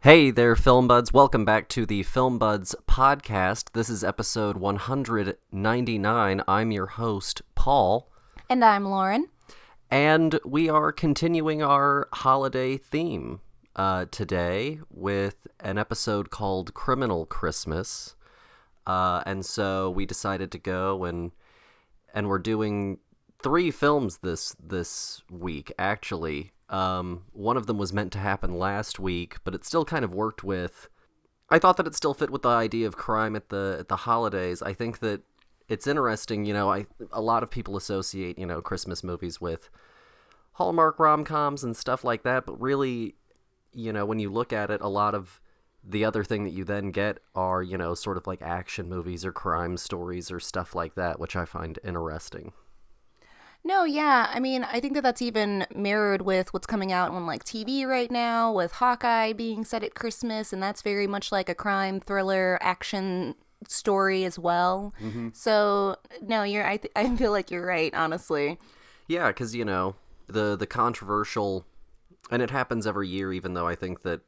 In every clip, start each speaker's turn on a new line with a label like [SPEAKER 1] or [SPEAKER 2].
[SPEAKER 1] Hey there, Film Buds. Welcome back to the Film Buds podcast. This is episode 199. I'm your host, Paul.
[SPEAKER 2] And I'm Lauren.
[SPEAKER 1] And we are continuing our holiday theme today with an episode called Criminal Christmas. And so we decided to go and we're doing 3 films this week, actually. One of them was meant to happen last week, but it still kind of worked with... I thought that it still fit with the idea of crime at the holidays. I think that it's interesting, a lot of people associate, Christmas movies with Hallmark rom-coms and stuff like that, but really, when you look at it, a lot of the other thing that you then get are, sort of like action movies or crime stories or stuff like that, which I find interesting.
[SPEAKER 2] No, yeah. I mean, I think that that's even mirrored with what's coming out on like TV right now, with Hawkeye being set at Christmas, and that's very much like a crime thriller action story as well. Mm-hmm. So, no, I feel like you're right, honestly.
[SPEAKER 1] Yeah, because the controversial, and it happens every year, even though I think that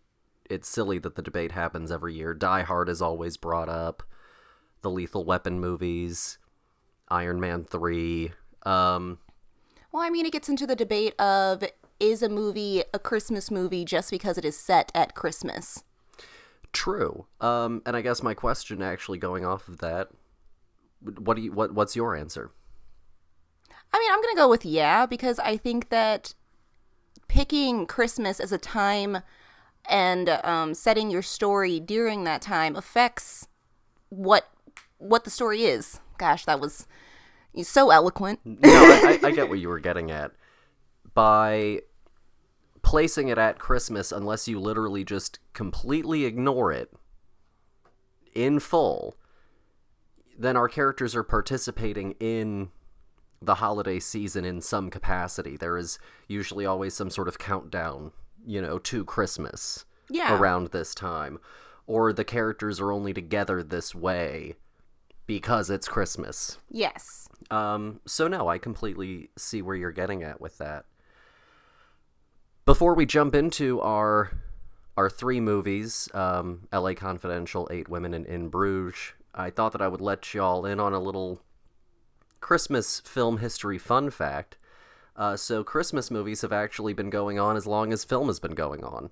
[SPEAKER 1] it's silly that the debate happens every year. Die Hard is always brought up. The Lethal Weapon movies, Iron Man 3.
[SPEAKER 2] Well, I mean, it gets into the debate of, is a movie a Christmas movie just because it is set at Christmas?
[SPEAKER 1] True. And I guess my question, actually going off of that, what's your answer?
[SPEAKER 2] I mean, I'm gonna go with yeah, because I think that picking Christmas as a time and setting your story during that time affects what the story is. Gosh, that was... He's so eloquent.
[SPEAKER 1] No, I get what you were getting at. By placing it at Christmas, unless you literally just completely ignore it in full, then our characters are participating in the holiday season in some capacity. There is usually always some sort of countdown, to Christmas around this time. Or the characters are only together this way because it's Christmas.
[SPEAKER 2] Yes.
[SPEAKER 1] So no, I completely see where you're getting at with that. Before we jump into our 3 movies, LA Confidential, 8 Women, and In Bruges, I thought that I would let y'all in on a little Christmas film history fun fact. So Christmas movies have actually been going on as long as film has been going on.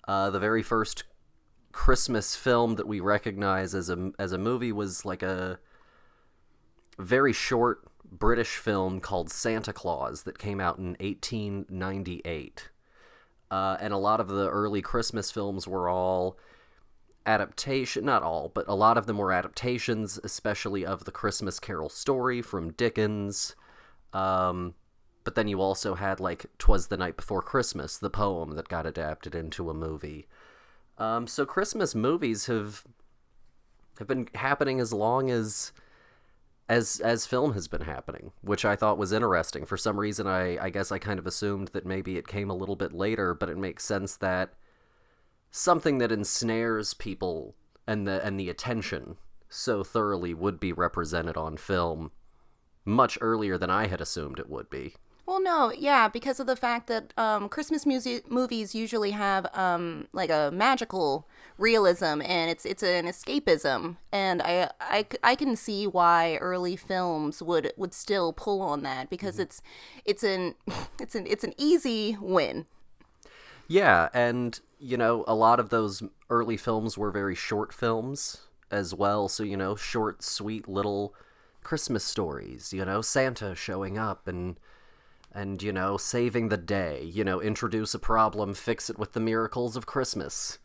[SPEAKER 1] The very first Christmas film that we recognize as a movie was like a very short British film called Santa Claus that came out in 1898. And a lot of the early Christmas films were all not all, but a lot of them were adaptations, especially of the Christmas Carol story from Dickens. But then you also had like 'Twas the Night Before Christmas, the poem that got adapted into a movie. So Christmas movies have been happening as long as film has been happening, which I thought was interesting. For some reason, I guess I kind of assumed that maybe it came a little bit later, but it makes sense that something that ensnares people and the attention so thoroughly would be represented on film much earlier than I had assumed it would be.
[SPEAKER 2] Well, no, yeah, because of the fact that Christmas movies usually have like a magical realism, and it's an escapism, and I can see why early films would still pull on that, because it's an easy win.
[SPEAKER 1] Yeah, and a lot of those early films were very short films as well, so short, sweet little Christmas stories, Santa showing up and saving the day, introduce a problem, fix it with the miracles of Christmas.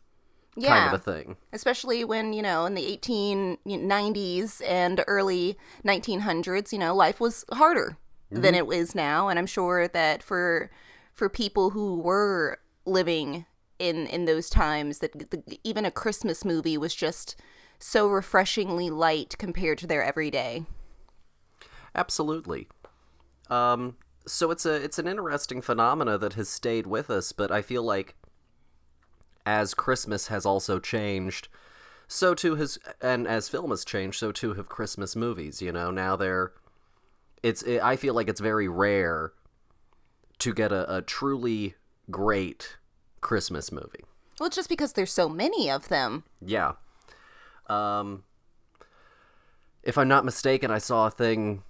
[SPEAKER 2] Yeah,
[SPEAKER 1] kind of a thing.
[SPEAKER 2] Especially when, in the 1890s and early 1900s, life was harder than it is now. And I'm sure that for people who were living in those times, that even a Christmas movie was just so refreshingly light compared to their everyday.
[SPEAKER 1] Absolutely. So it's an interesting phenomena that has stayed with us, but I feel like as Christmas has also changed, so too has, and as film has changed, so too have Christmas movies. Now I feel like it's very rare to get a truly great Christmas movie.
[SPEAKER 2] Well, it's just because there's so many of them.
[SPEAKER 1] Yeah. Um, if I'm not mistaken, I saw a thing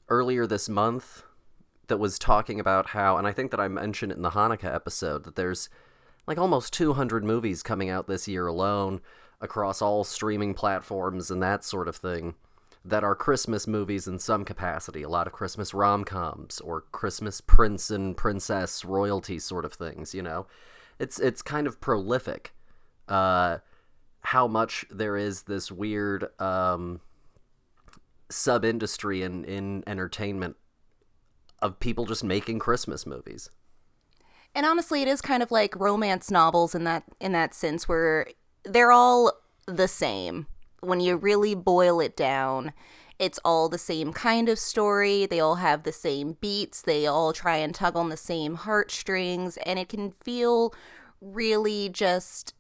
[SPEAKER 1] earlier this month that was talking about how, and I think that I mentioned it in the Hanukkah episode, that there's like almost 200 movies coming out this year alone across all streaming platforms and that sort of thing that are Christmas movies in some capacity. A lot of Christmas rom-coms or Christmas prince and princess royalty sort of things, you know. It's kind of prolific how much there is this weird sub-industry in entertainment of people just making Christmas movies.
[SPEAKER 2] And honestly, it is kind of like romance novels in that sense, where they're all the same. When you really boil it down, it's all the same kind of story. They all have the same beats. They all try and tug on the same heartstrings, and it can feel really just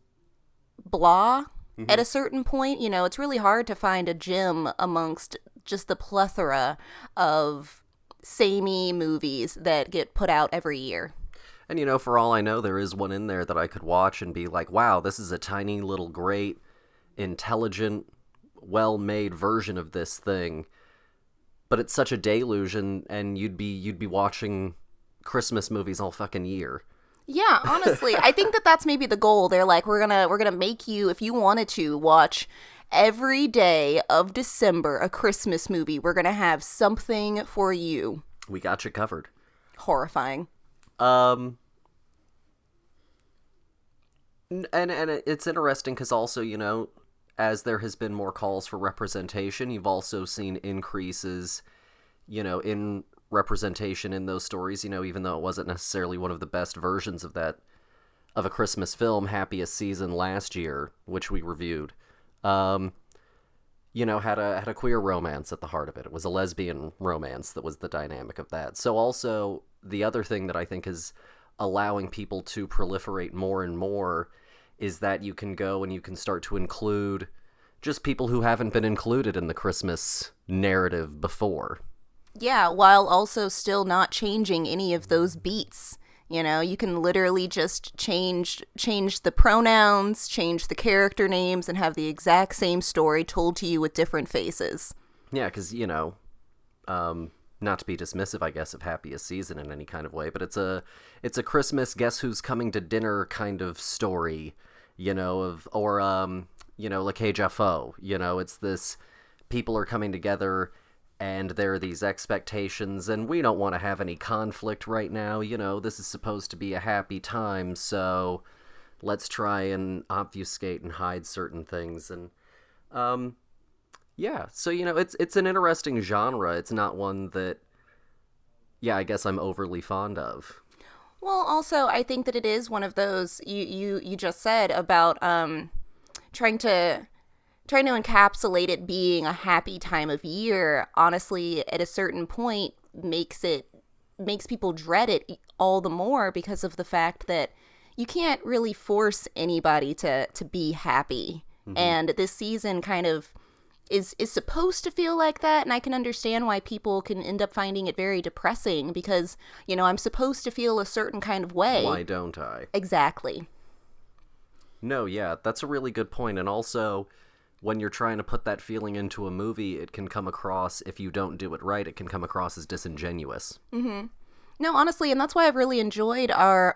[SPEAKER 2] blah at a certain point. You know, it's really hard to find a gem amongst just the plethora of samey movies that get put out every year.
[SPEAKER 1] And, you know, for all I know, there is one in there that I could watch and be like, wow, this is a tiny little great, intelligent, well-made version of this thing. But it's such a deluge, and you'd be watching Christmas movies all fucking year.
[SPEAKER 2] Yeah, honestly, I think that's maybe the goal. They're like, we're gonna make you, if you wanted to, watch every day of December a Christmas movie. We're gonna have something for you.
[SPEAKER 1] We got you covered.
[SPEAKER 2] Horrifying.
[SPEAKER 1] And it's interesting because also, you know, as there has been more calls for representation, you've also seen increases, you know, in representation in those stories, you know, even though it wasn't necessarily one of the best versions of a Christmas film. Happiest Season last year, which we reviewed, you know, had a queer romance at the heart of it. It was a lesbian romance that was the dynamic of that. So also, the other thing that I think is allowing people to proliferate more and more is that you can go and you can start to include just people who haven't been included in the Christmas narrative before.
[SPEAKER 2] Yeah, while also still not changing any of those beats. You know, you can literally just change the pronouns, change the character names, and have the exact same story told to you with different faces.
[SPEAKER 1] Yeah, because, you know, not to be dismissive, I guess, of Happiest Season in any kind of way, but it's a Christmas guess who's coming to dinner kind of story, you know, you know, La Cage à Faux, you know, it's this, people are coming together and there are these expectations, and we don't want to have any conflict right now, you know, this is supposed to be a happy time, so let's try and obfuscate and hide certain things, and, yeah, so, you know, it's an interesting genre. It's not one that, yeah, I guess I'm overly fond of.
[SPEAKER 2] Well, also, I think that it is one of those you just said about trying to encapsulate it being a happy time of year. Honestly, at a certain point, makes people dread it all the more because of the fact that you can't really force anybody to be happy. Mm-hmm. And this season kind of is supposed to feel like that, and I can understand why people can end up finding it very depressing because, you know, I'm supposed to feel a certain kind of way.
[SPEAKER 1] Why don't I?
[SPEAKER 2] Exactly.
[SPEAKER 1] No, yeah, that's a really good point. And also, when you're trying to put that feeling into a movie, it can come across, if you don't do it right, it can come across as disingenuous.
[SPEAKER 2] Mm-hmm. No, honestly, and that's why I've really enjoyed our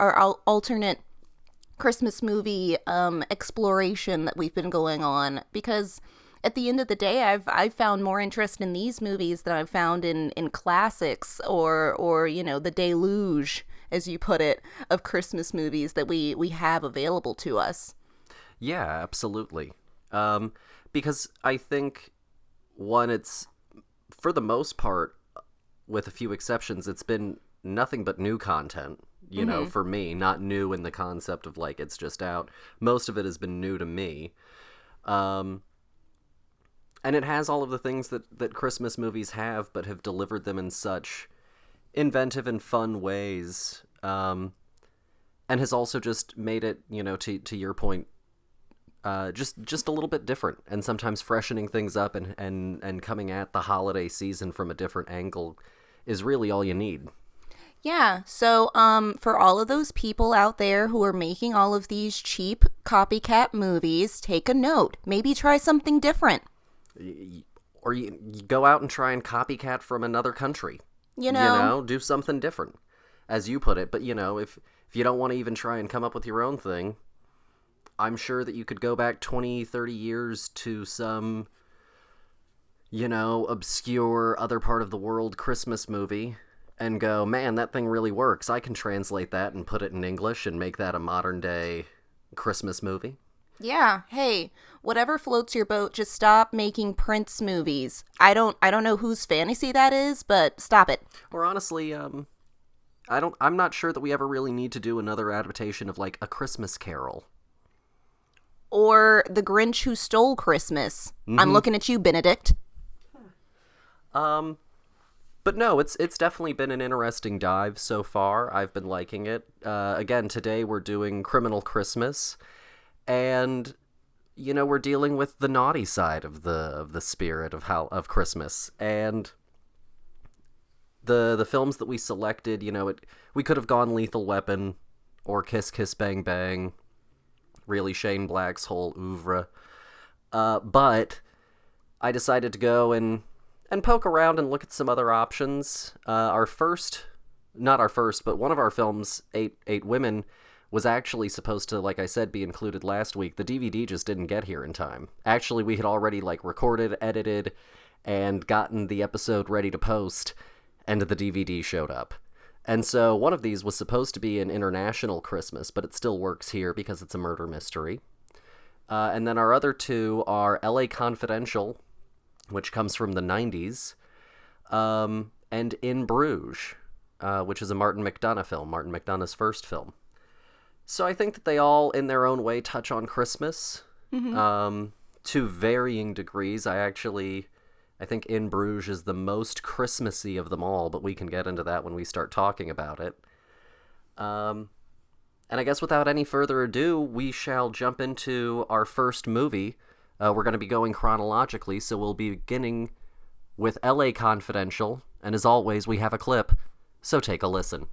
[SPEAKER 2] alternate Christmas movie exploration that we've been going on, because at the end of the day, I've found more interest in these movies than I've found in classics or you know, the deluge, as you put it, of Christmas movies that we have available to us.
[SPEAKER 1] Yeah, absolutely. Because I think, one, it's, for the most part, with a few exceptions, it's been nothing but new content, you know, for me. Not new in the concept of, like, it's just out. Most of it has been new to me. And it has all of the things that Christmas movies have, but have delivered them in such inventive and fun ways. And has also just made it, you know, to your point, just a little bit different, and sometimes freshening things up and coming at the holiday season from a different angle is really all you need.
[SPEAKER 2] Yeah. So, for all of those people out there who are making all of these cheap copycat movies, take a note. Maybe try something different.
[SPEAKER 1] Or you go out and try and copycat from another country.
[SPEAKER 2] You know?
[SPEAKER 1] Do something different, as you put it. But, if you don't want to even try and come up with your own thing, I'm sure that you could go back 20, 30 years to some, obscure other part of the world Christmas movie and go, man, that thing really works. I can translate that and put it in English and make that a modern day Christmas movie.
[SPEAKER 2] Yeah. Hey, whatever floats your boat, just stop making Prince movies. I don't know whose fantasy that is, but stop it.
[SPEAKER 1] Or honestly, I'm not sure that we ever really need to do another adaptation of like A Christmas Carol.
[SPEAKER 2] Or The Grinch Who Stole Christmas. I'm looking at you, Benedict.
[SPEAKER 1] But no, it's definitely been an interesting dive so far. I've been liking it. Again, today we're doing Criminal Christmas, and we're dealing with the naughty side of the spirit of Christmas. And the films that we selected, we could have gone Lethal Weapon or Kiss Kiss Bang Bang, really Shane Black's whole oeuvre. But I decided to go and poke around and look at some other options. Not our first, but one of our films, Eight Women, was actually supposed to, like I said, be included last week. The DVD just didn't get here in time. Actually, we had already recorded, edited, and gotten the episode ready to post, and the DVD showed up. And so one of these was supposed to be an international Christmas, but it still works here because it's a murder mystery. And then our other two are LA Confidential, which comes from the 90s, and In Bruges, which is a Martin McDonagh film, Martin McDonagh's first film. So I think that they all, in their own way, touch on Christmas, to varying degrees. I think In Bruges is the most Christmassy of them all, but we can get into that when we start talking about it. And I guess without any further ado, we shall jump into our first movie. We're going to be going chronologically, so we'll be beginning with LA Confidential, and as always, we have a clip, so take a listen.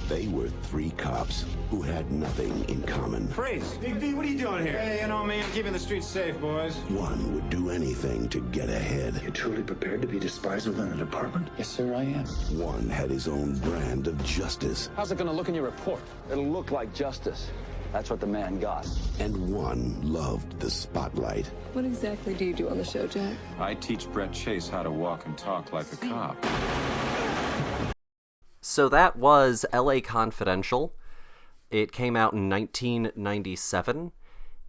[SPEAKER 3] They were three cops who had nothing in common.
[SPEAKER 4] Freeze! Big V, what are you doing here? Hey, man, keeping the streets safe, boys.
[SPEAKER 3] One would do anything to get ahead.
[SPEAKER 5] You're truly prepared to be despised within the department?
[SPEAKER 6] Yes, sir, I am.
[SPEAKER 3] One had his own brand of justice.
[SPEAKER 6] How's it going to look in your report? It'll look like justice. That's what the man got.
[SPEAKER 3] And one loved the spotlight.
[SPEAKER 7] What exactly do you do on the show, Jack?
[SPEAKER 8] I teach Brett Chase how to walk and talk like a cop.
[SPEAKER 1] So that was LA Confidential. It came out in 1997.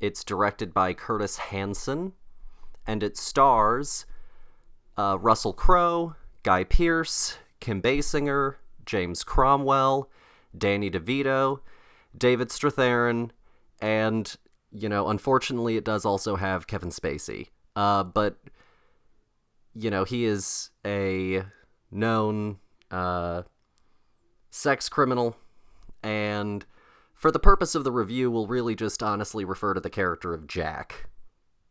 [SPEAKER 1] It's directed by Curtis Hanson, and it stars Russell Crowe, Guy Pearce, Kim Basinger, James Cromwell, Danny DeVito, David Strathairn, and, unfortunately it does also have Kevin Spacey. But, he is a known sex criminal, and for the purpose of the review, we'll really just honestly refer to the character of Jack.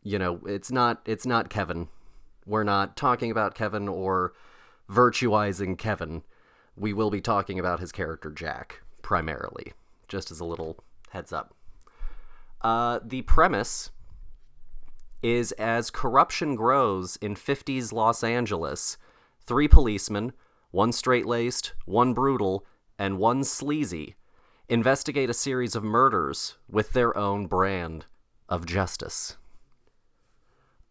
[SPEAKER 1] It's not Kevin. We're not talking about Kevin or virtuizing Kevin. We will be talking about his character Jack, primarily, just as a little heads up. The premise is, as corruption grows in 50s Los Angeles, 3 policemen, one straight-laced, one brutal, and one sleazy, investigate a series of murders with their own brand of justice.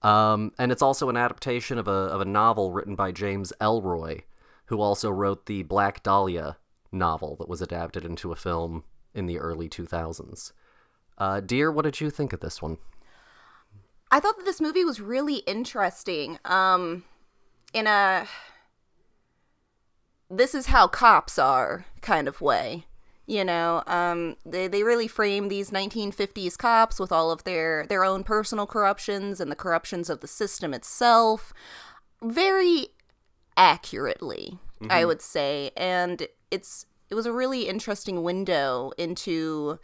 [SPEAKER 1] And it's also an adaptation of a novel written by James Ellroy, who also wrote the Black Dahlia novel that was adapted into a film in the early 2000s. Dear, what did you think of this one?
[SPEAKER 2] I thought that this movie was really interesting. In a this is how cops are kind of way. They really frame these 1950s cops with all of their own personal corruptions and the corruptions of the system itself very accurately, I would say. And it was a really interesting window into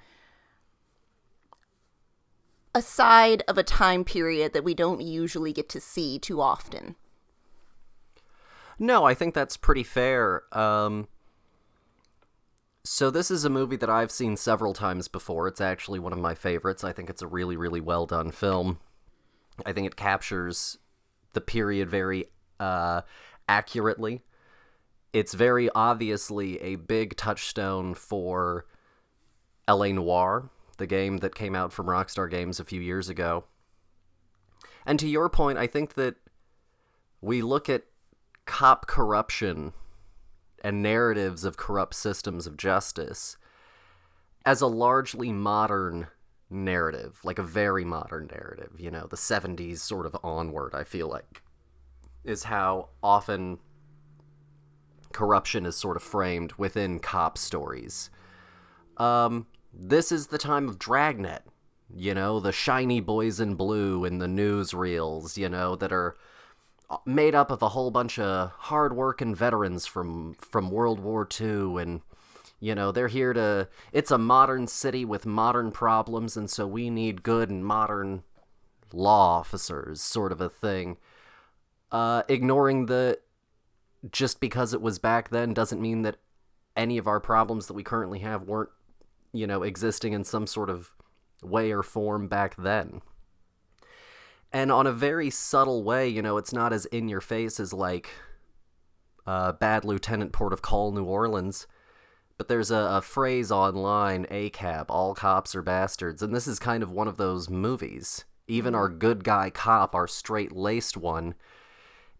[SPEAKER 2] a side of a time period that we don't usually get to see too often.
[SPEAKER 1] No, I think that's pretty fair. So this is a movie that I've seen several times before. It's actually one of my favorites. I think it's a really, really well done film. I think it captures the period very accurately. It's very obviously a big touchstone for L.A. Noire, the game that came out from Rockstar Games a few years ago. And to your point, I think that we look at cop corruption and narratives of corrupt systems of justice as a largely modern narrative, like a very modern narrative, you know, the 70s sort of onward, I feel like, is how often corruption is sort of framed within cop stories. This is the time of Dragnet, you know, the shiny boys in blue in the newsreels, you know, that are made up of a whole bunch of hard-working veterans from World War II, and, you know, they're here to... It's a modern city with modern problems, and so we need good and modern law officers, sort of a thing. Ignoring the... Just because it was back then doesn't mean that any of our problems that we currently have weren't, you know, existing in some sort of way or form back then. And on a very subtle way, you know, it's not as in your face as, like, Bad Lieutenant Port of Call, New Orleans. But there's a phrase online, ACAB, all cops are bastards. And this is kind of one of those movies. Even our good guy cop, our straight-laced one,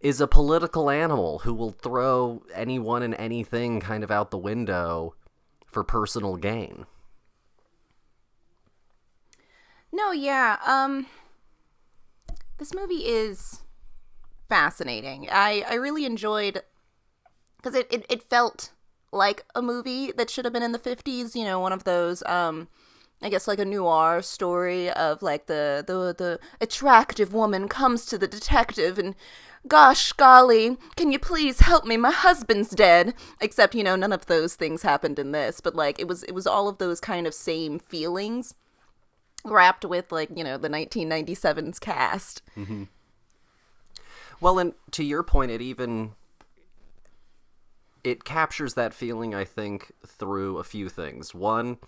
[SPEAKER 1] is a political animal who will throw anyone and anything kind of out the window for personal gain.
[SPEAKER 2] No, yeah, this movie is fascinating. I really enjoyed, because it felt like a movie that should have been in the 50s, you know, one of those, I guess like a noir story of like the attractive woman comes to the detective and, gosh golly, can you please help me? My husband's dead. Except, you know, none of those things happened in this, but like it was all of those kind of same feelings wrapped with, like, you know, the 1997's cast.
[SPEAKER 1] Mm-hmm. Well, and to your point, it captures that feeling, I think, through a few things. One,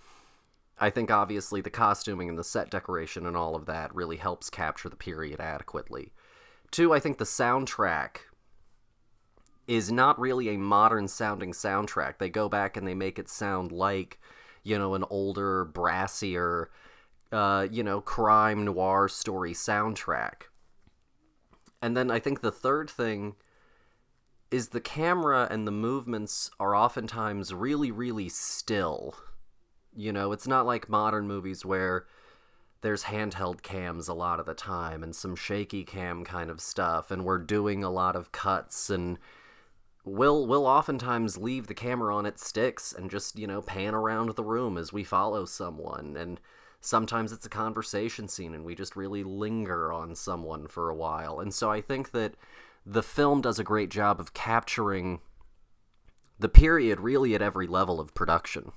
[SPEAKER 1] I think obviously the costuming and the set decoration and all of that really helps capture the period adequately. Two, I think the soundtrack is not really a modern sounding soundtrack. They go back and they make it sound like, you know, an older, brassier, you know, crime noir story soundtrack. And then I think the third thing is the camera and the movements are oftentimes really, really still. You know, it's not like modern movies where there's handheld cams a lot of the time and some shaky cam kind of stuff, and we're doing a lot of cuts, and we'll oftentimes leave the camera on its sticks and just, you know, pan around the room as we follow someone, and sometimes it's a conversation scene and we just really linger on someone for a while. And so I think that the film does a great job of capturing the period really at every level of production.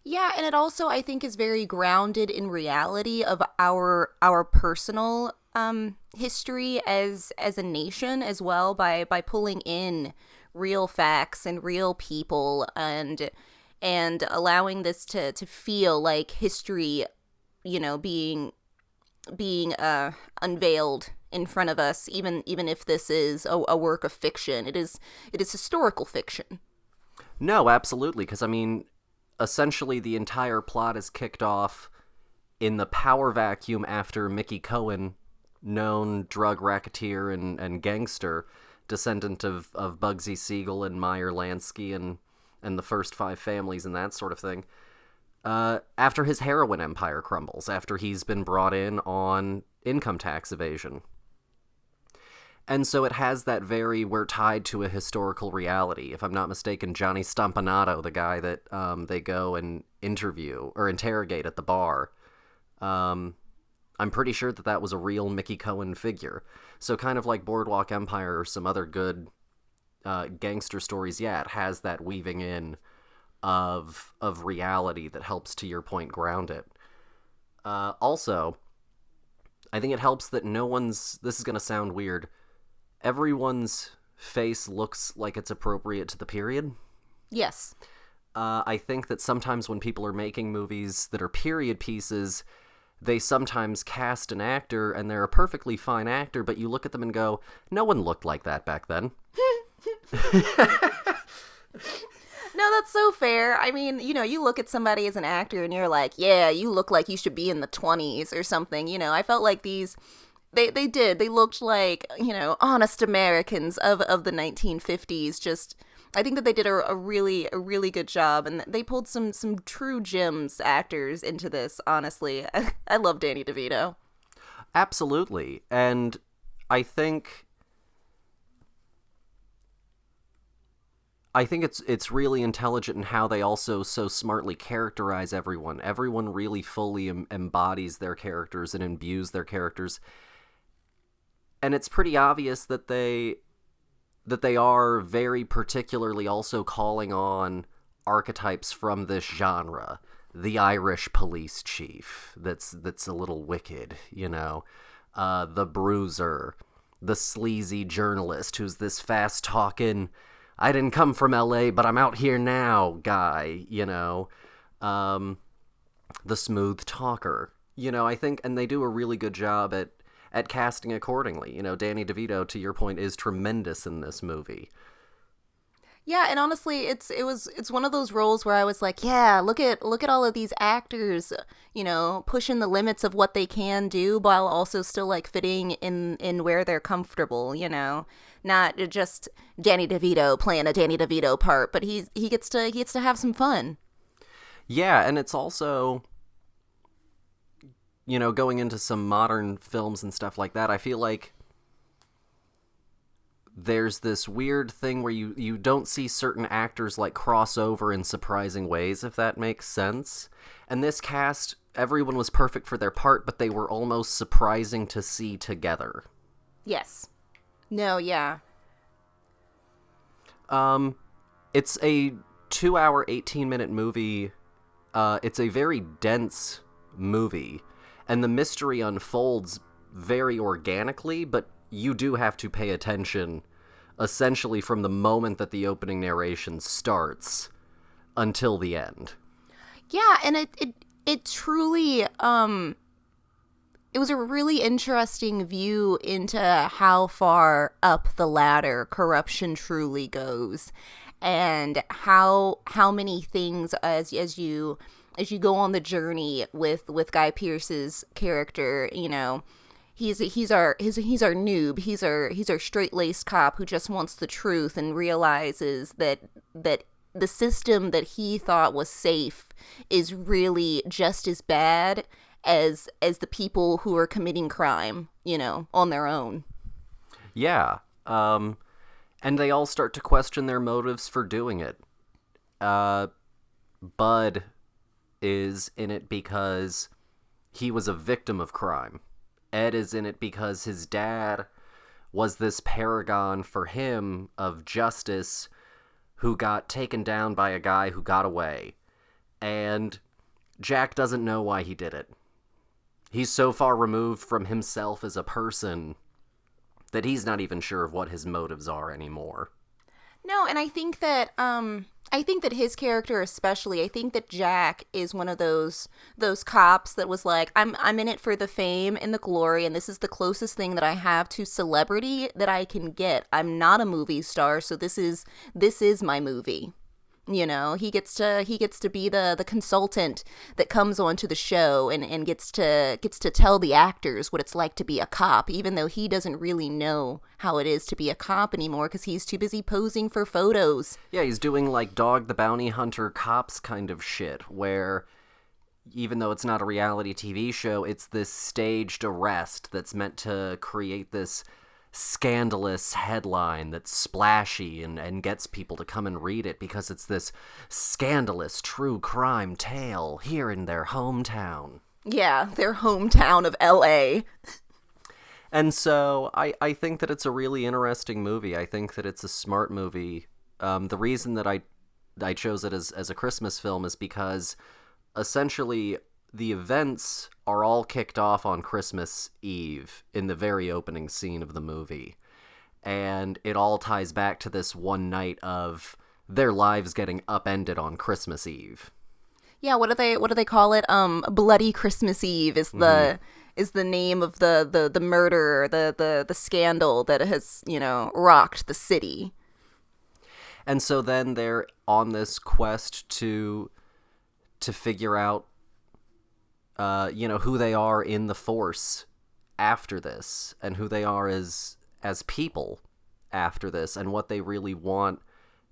[SPEAKER 2] Yeah, and it also, I think, is very grounded in reality of our personal history as a nation as well, by pulling in real facts and real people and allowing this to feel like history, you know, being unveiled in front of us, even if this is a work of fiction. It is historical fiction.
[SPEAKER 1] No, absolutely, because I mean, essentially the entire plot is kicked off in the power vacuum after Mickey Cohen, known drug racketeer and gangster, descendant of Bugsy Siegel and Meyer Lansky and the first five families and that sort of thing, after his heroin empire crumbles, after he's been brought in on income tax evasion. And so it has that we're tied to a historical reality. If I'm not mistaken, Johnny Stompanato, the guy that they go and interview or interrogate at the bar, I'm pretty sure that was a real Mickey Cohen figure. So kind of like Boardwalk Empire or some other good gangster stories, yeah, it has that weaving in of reality that helps, to your point, ground it. Also, I think it helps that this is going to sound weird, everyone's face looks like it's appropriate to the period.
[SPEAKER 2] Yes.
[SPEAKER 1] I think that sometimes when people are making movies that are period pieces, they sometimes cast an actor, and they're a perfectly fine actor, but you look at them and go, no one looked like that back then.
[SPEAKER 2] No, that's so fair. I mean, you look at somebody as an actor and you're like, yeah, you look like you should be in the 20s or something. I felt like these, they did. They looked like, honest Americans of the 1950s. Just, I think that they did a really good job, and they pulled some true gems actors into this, honestly. I love Danny DeVito.
[SPEAKER 1] Absolutely. And I think it's really intelligent in how they also so smartly characterize everyone. Everyone really fully embodies their characters and imbues their characters. And it's pretty obvious that they are very particularly also calling on archetypes from this genre. The Irish police chief that's a little wicked, the bruiser, the sleazy journalist who's this fast-talking, I didn't come from LA, but I'm out here now guy, the smooth talker. I think, and they do a really good job at casting accordingly. Danny DeVito, to your point, is tremendous in this movie.
[SPEAKER 2] Yeah, and honestly, it's one of those roles where I was like, yeah, look at all of these actors, pushing the limits of what they can do while also still like fitting in where they're comfortable, not just Danny DeVito playing a Danny DeVito part, but he gets to have some fun.
[SPEAKER 1] Yeah, and it's also, going into some modern films and stuff like that, I feel like there's this weird thing where you don't see certain actors like cross over in surprising ways, if that makes sense. And this cast, everyone was perfect for their part, but they were almost surprising to see together.
[SPEAKER 2] Yes. No, yeah.
[SPEAKER 1] It's a 2-hour, 18-minute movie. It's a very dense movie, and the mystery unfolds very organically, but you do have to pay attention essentially from the moment that the opening narration starts until the end.
[SPEAKER 2] Yeah, and it truly it was a really interesting view into how far up the ladder corruption truly goes, and how many things as you go on the journey with Guy Pearce's character, he's our noob, he's our straight-laced cop who just wants the truth and realizes that the system that he thought was safe is really just as bad as the people who are committing crime, on their own.
[SPEAKER 1] Yeah. And they all start to question their motives for doing it. Bud is in it because he was a victim of crime. Ed is in it because his dad was this paragon for him of justice who got taken down by a guy who got away. And Jack doesn't know why he did it. He's so far removed from himself as a person that he's not even sure of what his motives are anymore.
[SPEAKER 2] No, and I think that his character especially, I think that Jack is one of those cops that was like, I'm in it for the fame and the glory, and this is the closest thing that I have to celebrity that I can get. I'm not a movie star, so this is my movie. He gets to be the consultant that comes onto the show and gets to tell the actors what it's like to be a cop, even though he doesn't really know how it is to be a cop anymore because he's too busy posing for photos.
[SPEAKER 1] Yeah, he's doing like Dog the Bounty Hunter cops kind of shit, where even though it's not a reality TV show, it's this staged arrest that's meant to create this scandalous headline that's splashy and gets people to come and read it because it's this scandalous true crime tale here in their hometown.
[SPEAKER 2] Yeah, their hometown of LA.
[SPEAKER 1] And so I think that it's a really interesting movie. I think that it's a smart movie. The reason that I chose it as a Christmas film is because essentially the events are all kicked off on Christmas Eve in the very opening scene of the movie. And it all ties back to this one night of their lives getting upended on Christmas Eve.
[SPEAKER 2] Yeah, what do they call it? Bloody Christmas Eve is the name of the murder, the scandal that has, rocked the city.
[SPEAKER 1] And so then they're on this quest to figure out who they are in the Force after this, and who they are as people after this, and what they really want.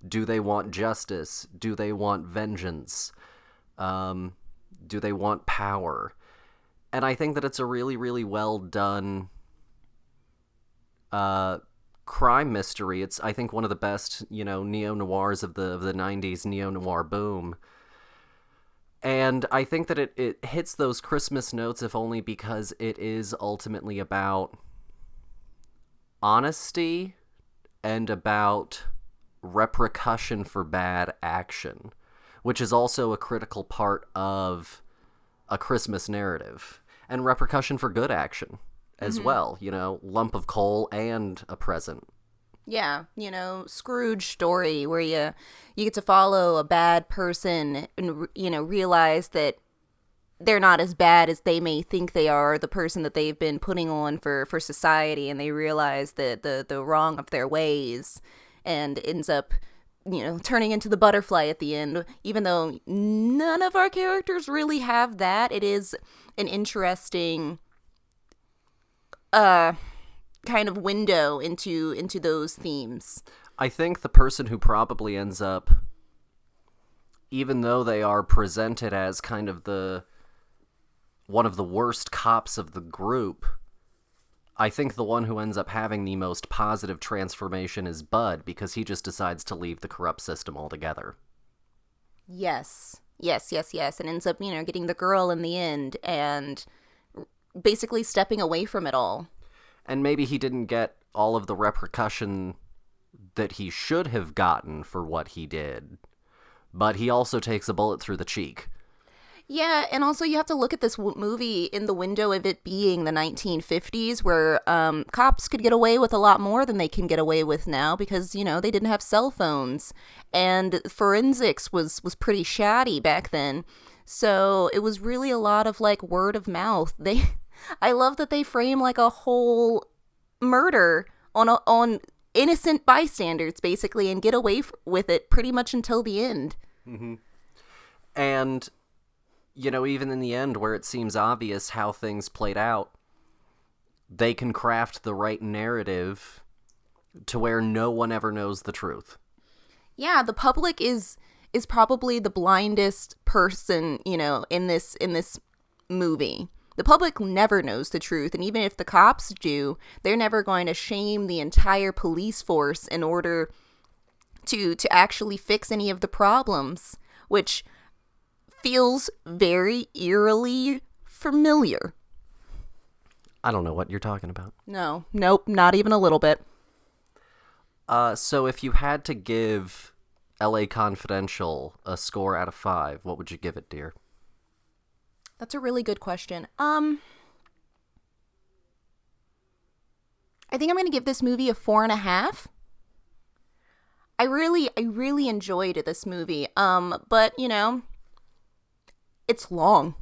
[SPEAKER 1] Do they want justice? Do they want vengeance? Do they want power? And I think that it's a really, really well done crime mystery. It's, I think, one of the best, neo-noirs of the 90s neo-noir boom. And I think that it hits those Christmas notes, if only because it is ultimately about honesty and about repercussion for bad action, which is also a critical part of a Christmas narrative, and repercussion for good action as well, lump of coal and a present.
[SPEAKER 2] Yeah, Scrooge story where you get to follow a bad person and, realize that they're not as bad as they may think they are, the person that they've been putting on for society, and they realize the wrong of their ways, and ends up, turning into the butterfly at the end. Even though none of our characters really have that, it is an interesting kind of window into those themes.
[SPEAKER 1] I think the person who probably ends up, even though they are presented as kind of one of the worst cops of the group, I think the one who ends up having the most positive transformation is Bud, because he just decides to leave the corrupt system altogether.
[SPEAKER 2] Yes, and ends up, getting the girl in the end and basically stepping away from it all.
[SPEAKER 1] And maybe he didn't get all of the repercussion that he should have gotten for what he did, but he also takes a bullet through the cheek.
[SPEAKER 2] Yeah, and also you have to look at this movie in the window of it being the 1950s, where cops could get away with a lot more than they can get away with now, because, they didn't have cell phones, and forensics was pretty shoddy back then. So it was really a lot of, word of mouth. I love that they frame, a whole murder on innocent bystanders, basically, and get away with it pretty much until the end.
[SPEAKER 1] Mm-hmm. And even in the end, where it seems obvious how things played out, they can craft the right narrative to where no one ever knows the truth.
[SPEAKER 2] Yeah, the public is probably the blindest person, in this movie. The public never knows the truth, and even if the cops do, they're never going to shame the entire police force in order to actually fix any of the problems, which feels very eerily familiar.
[SPEAKER 1] I don't know what you're talking about.
[SPEAKER 2] Nope, not even a little bit.
[SPEAKER 1] So if you had to give LA Confidential a score out of 5, what would you give it, dear?
[SPEAKER 2] That's a really good question. I think I'm going to give this movie a 4.5. I really enjoyed this movie. But it's long.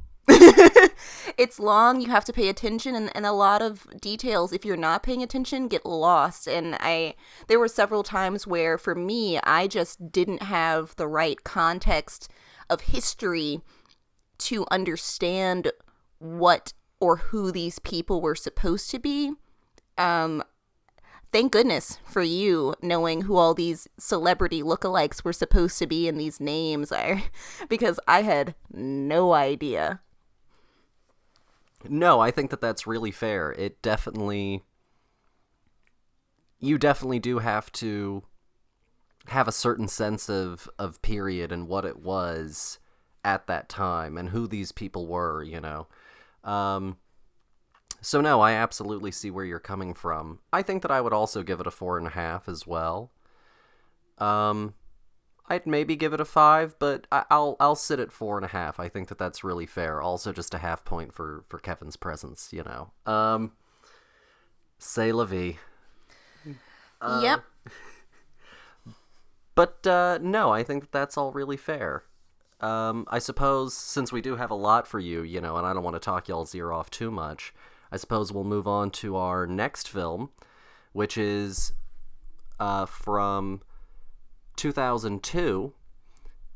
[SPEAKER 2] It's long. You have to pay attention, and a lot of details, if you're not paying attention, get lost. And there were several times where, for me, I just didn't have the right context of history to understand what or who these people were supposed to be. Thank goodness for you knowing who all these celebrity lookalikes were supposed to be in these names, because I had no idea.
[SPEAKER 1] No, I think that that's really fair. You definitely do have to have a certain sense of period and what it was at that time and who these people were, So no, I absolutely see where you're coming from. I think that I would also give it a 4.5 as well. I'd maybe give it a 5, but I'll sit at 4.5. I think that's really fair. Also, just a half point for Kevin's presence, you know. C'est la vie.
[SPEAKER 2] Yep.
[SPEAKER 1] But no, I think that's all really fair. I suppose since we do have a lot for you, you know, and I don't want to talk y'all's ear off too much, I suppose we'll move on to our next film, which is from 2002,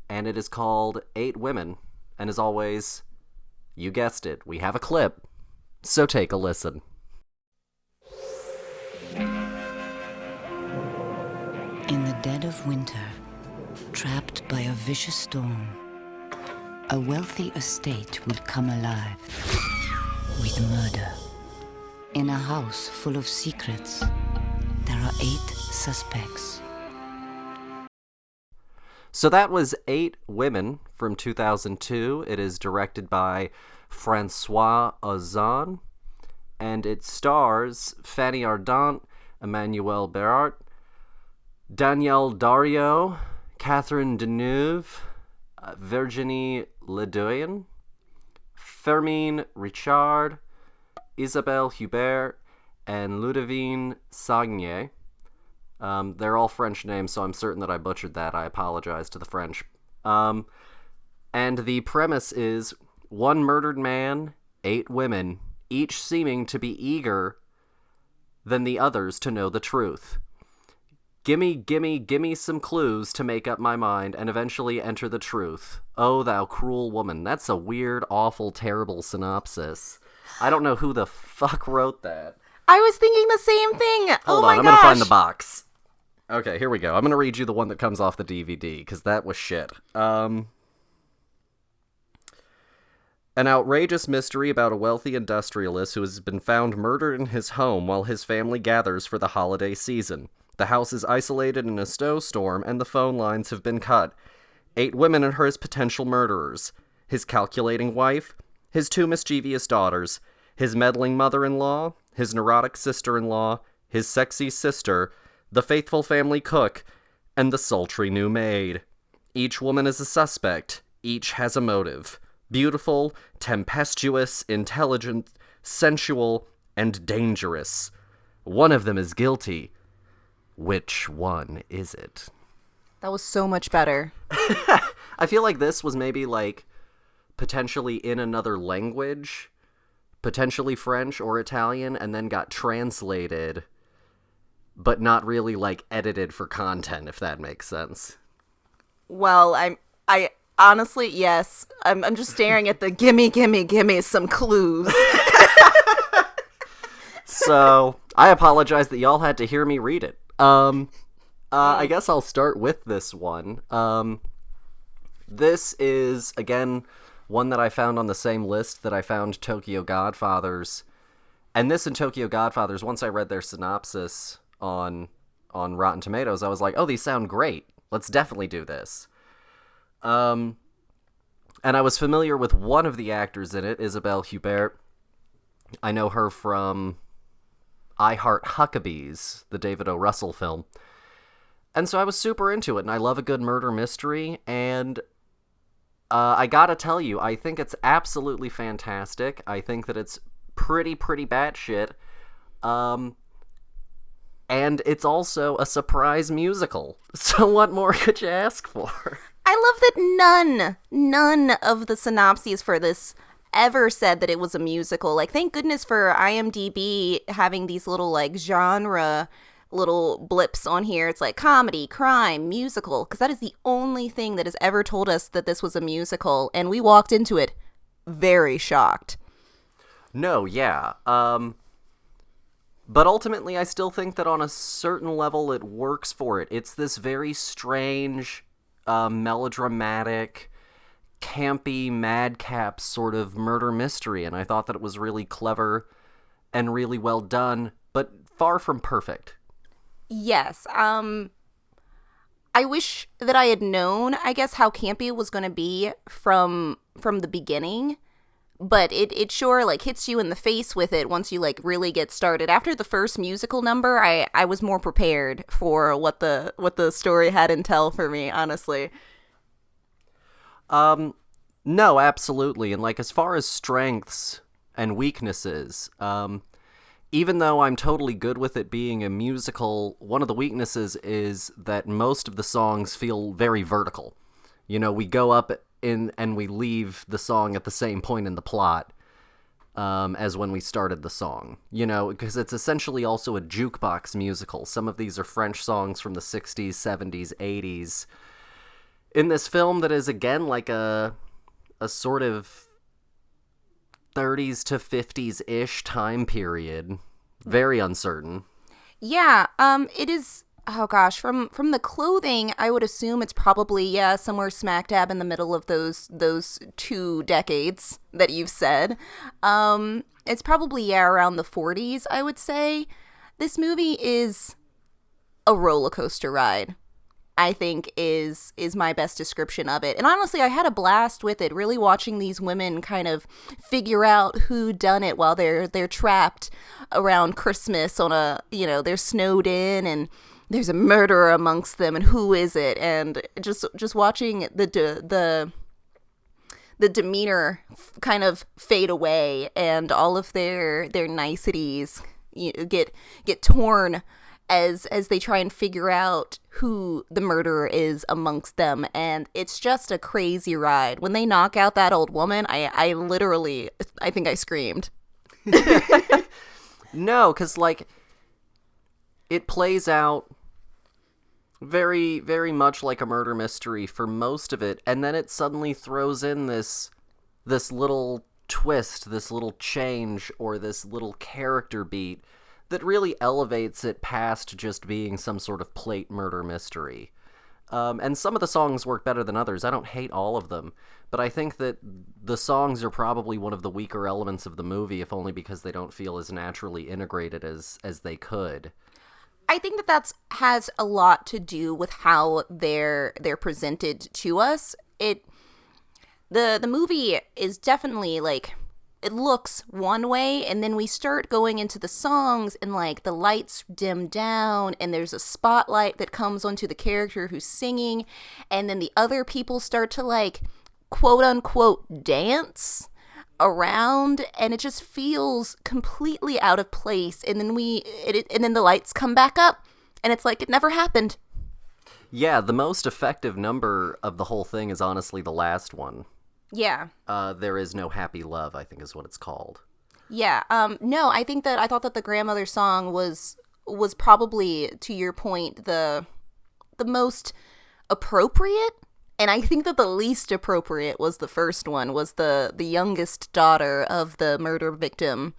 [SPEAKER 1] and it is called 8 Women. And as always, you guessed it, we have a clip, so take a listen.
[SPEAKER 9] In the dead of winter, trapped by a vicious storm, a wealthy estate would come alive with murder. In a house full of secrets, there are 8 suspects.
[SPEAKER 1] So that was 8 Women from 2002. It is directed by Francois Ozon, and it stars Fanny Ardant, Emmanuel Berart, Danielle Dario, Catherine Deneuve, Virginie Ledoyen, Fermine Richard, Isabelle Hubert, and Ludivine Sagnier. They're all French names, so I'm certain that I butchered that. I apologize to the French. And the premise is 1 murdered man, 8 women, each seeming to be eager than the others to know the truth. Gimme some clues to make up my mind and eventually enter the truth. Oh, thou cruel woman. That's a weird, awful, terrible synopsis. I don't know who the fuck wrote that.
[SPEAKER 2] I was thinking the same thing.
[SPEAKER 1] Hold on, I'm gonna find the box. Okay, here we go. I'm gonna read you the one that comes off the DVD, because that was shit. An outrageous mystery about a wealthy industrialist who has been found murdered in his home while his family gathers for the holiday season. The house is isolated in a snowstorm, and the phone lines have been cut. 8 women are his potential murderers. His calculating wife, his 2 mischievous daughters, his meddling mother-in-law, his neurotic sister-in-law, his sexy sister, the faithful family cook, and the sultry new maid. Each woman is a suspect. Each has a motive. Beautiful, tempestuous, intelligent, sensual, and dangerous. One of them is guilty. Which one is it?
[SPEAKER 2] That was so much better.
[SPEAKER 1] I feel like this was maybe like potentially in another language, potentially French or Italian, and then got translated, but not really like edited for content, if that makes sense.
[SPEAKER 2] Well, I honestly, yes. I'm just staring at the gimme some clues.
[SPEAKER 1] So I apologize that y'all had to hear me read it. I guess I'll start with this one. This is, again, one that I found on the same list that I found Tokyo Godfathers. And this and Tokyo Godfathers, once I read their synopsis on Rotten Tomatoes, I was like, oh, these sound great. Let's definitely do this. And I was familiar with one of the actors in it, Isabelle Hubert. I know her from I Heart Huckabees, the David O. Russell film. And so I was super into it, and I love a good murder mystery, and I gotta tell you, I think it's absolutely fantastic. I think that it's pretty batshit. And it's also a surprise musical. So what more could you ask for?
[SPEAKER 2] I love that none of the synopses for this ever said that it was a musical. Like, thank goodness for IMDb having these little, like, genre little blips on here. It's like comedy, crime, musical, because that is the only thing that has ever told us that this was a musical, and we walked into it very shocked.
[SPEAKER 1] No, yeah. But ultimately, I still think that on a certain level, it works for it. It's this very strange, melodramatic, campy, madcap sort of murder mystery, and I thought that it was really clever and really well done, but far from perfect.
[SPEAKER 2] Yes. I wish that I had known, I guess, how campy it was going to be from the beginning. but it sure like hits you in the face with it once you like really get started. After the first musical number, I was more prepared for what the story had in tell for me, honestly.
[SPEAKER 1] No, absolutely. And like as far as strengths and weaknesses, even though I'm totally good with it being a musical, one of the weaknesses is that most of the songs feel very vertical. You know, we go up in and we leave the song at the same point in the plot as when we started the song. You know, because it's essentially also a jukebox musical. Some of these are French songs from the 60s, 70s, 80s. In this film that is, again, like a sort of 30s to 50s-ish time period. Very uncertain.
[SPEAKER 2] Yeah, it is. Oh gosh, from the clothing, I would assume it's probably somewhere smack dab in the middle of those 2 decades that you've said. It's probably around the 40s, I would say. This movie is a roller coaster ride, I think is my best description of it. And honestly, I had a blast with it, really watching these women kind of figure out who done it while they're trapped around Christmas on they're snowed in and there's a murderer amongst them and who is it? And just watching the demeanor kind of fade away and all of their niceties get torn as they try and figure out who the murderer is amongst them. And it's just a crazy ride. When they knock out that old woman, I literally, I think I screamed.
[SPEAKER 1] No, because, like, it plays out very, very much like a murder mystery for most of it, and then it suddenly throws in this little twist, this little change, or this little character beat that really elevates it past just being some sort of plate murder mystery. And some of the songs work better than others. I don't hate all of them, but I think that the songs are probably one of the weaker elements of the movie, if only because they don't feel as naturally integrated as they could.
[SPEAKER 2] I think that has a lot to do with how they're presented to us. The movie is definitely like, it looks one way, and then we start going into the songs and like the lights dim down and there's a spotlight that comes onto the character who's singing, and then the other people start to like quote unquote dance around, and it just feels completely out of place. And then and then the lights come back up and it's like it never happened.
[SPEAKER 1] Yeah, the most effective number of the whole thing is honestly the last one.
[SPEAKER 2] Yeah.
[SPEAKER 1] There Is No Happy Love, I think is what it's called.
[SPEAKER 2] Yeah. No, I thought that the grandmother song was probably, to your point, the most appropriate. And I think that the least appropriate was the first one, was the youngest daughter of the murder victim.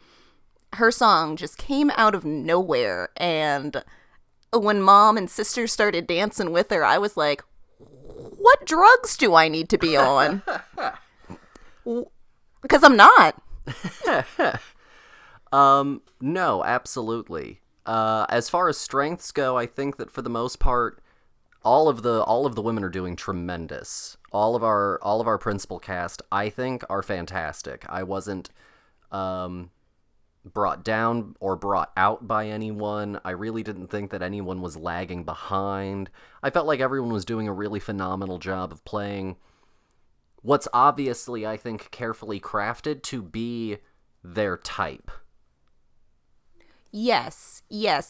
[SPEAKER 2] Her song just came out of nowhere. And when mom and sister started dancing with her, I was like, what drugs do I need to be on? Because I'm not.
[SPEAKER 1] No, absolutely. As far as strengths go, I think that for the most part, all of the women are doing tremendous. All of our principal cast, I think, are fantastic. I wasn't brought down or brought out by anyone. I really didn't think that anyone was lagging behind. I felt like everyone was doing a really phenomenal job of playing what's obviously, I think, carefully crafted to be their type.
[SPEAKER 2] Yes.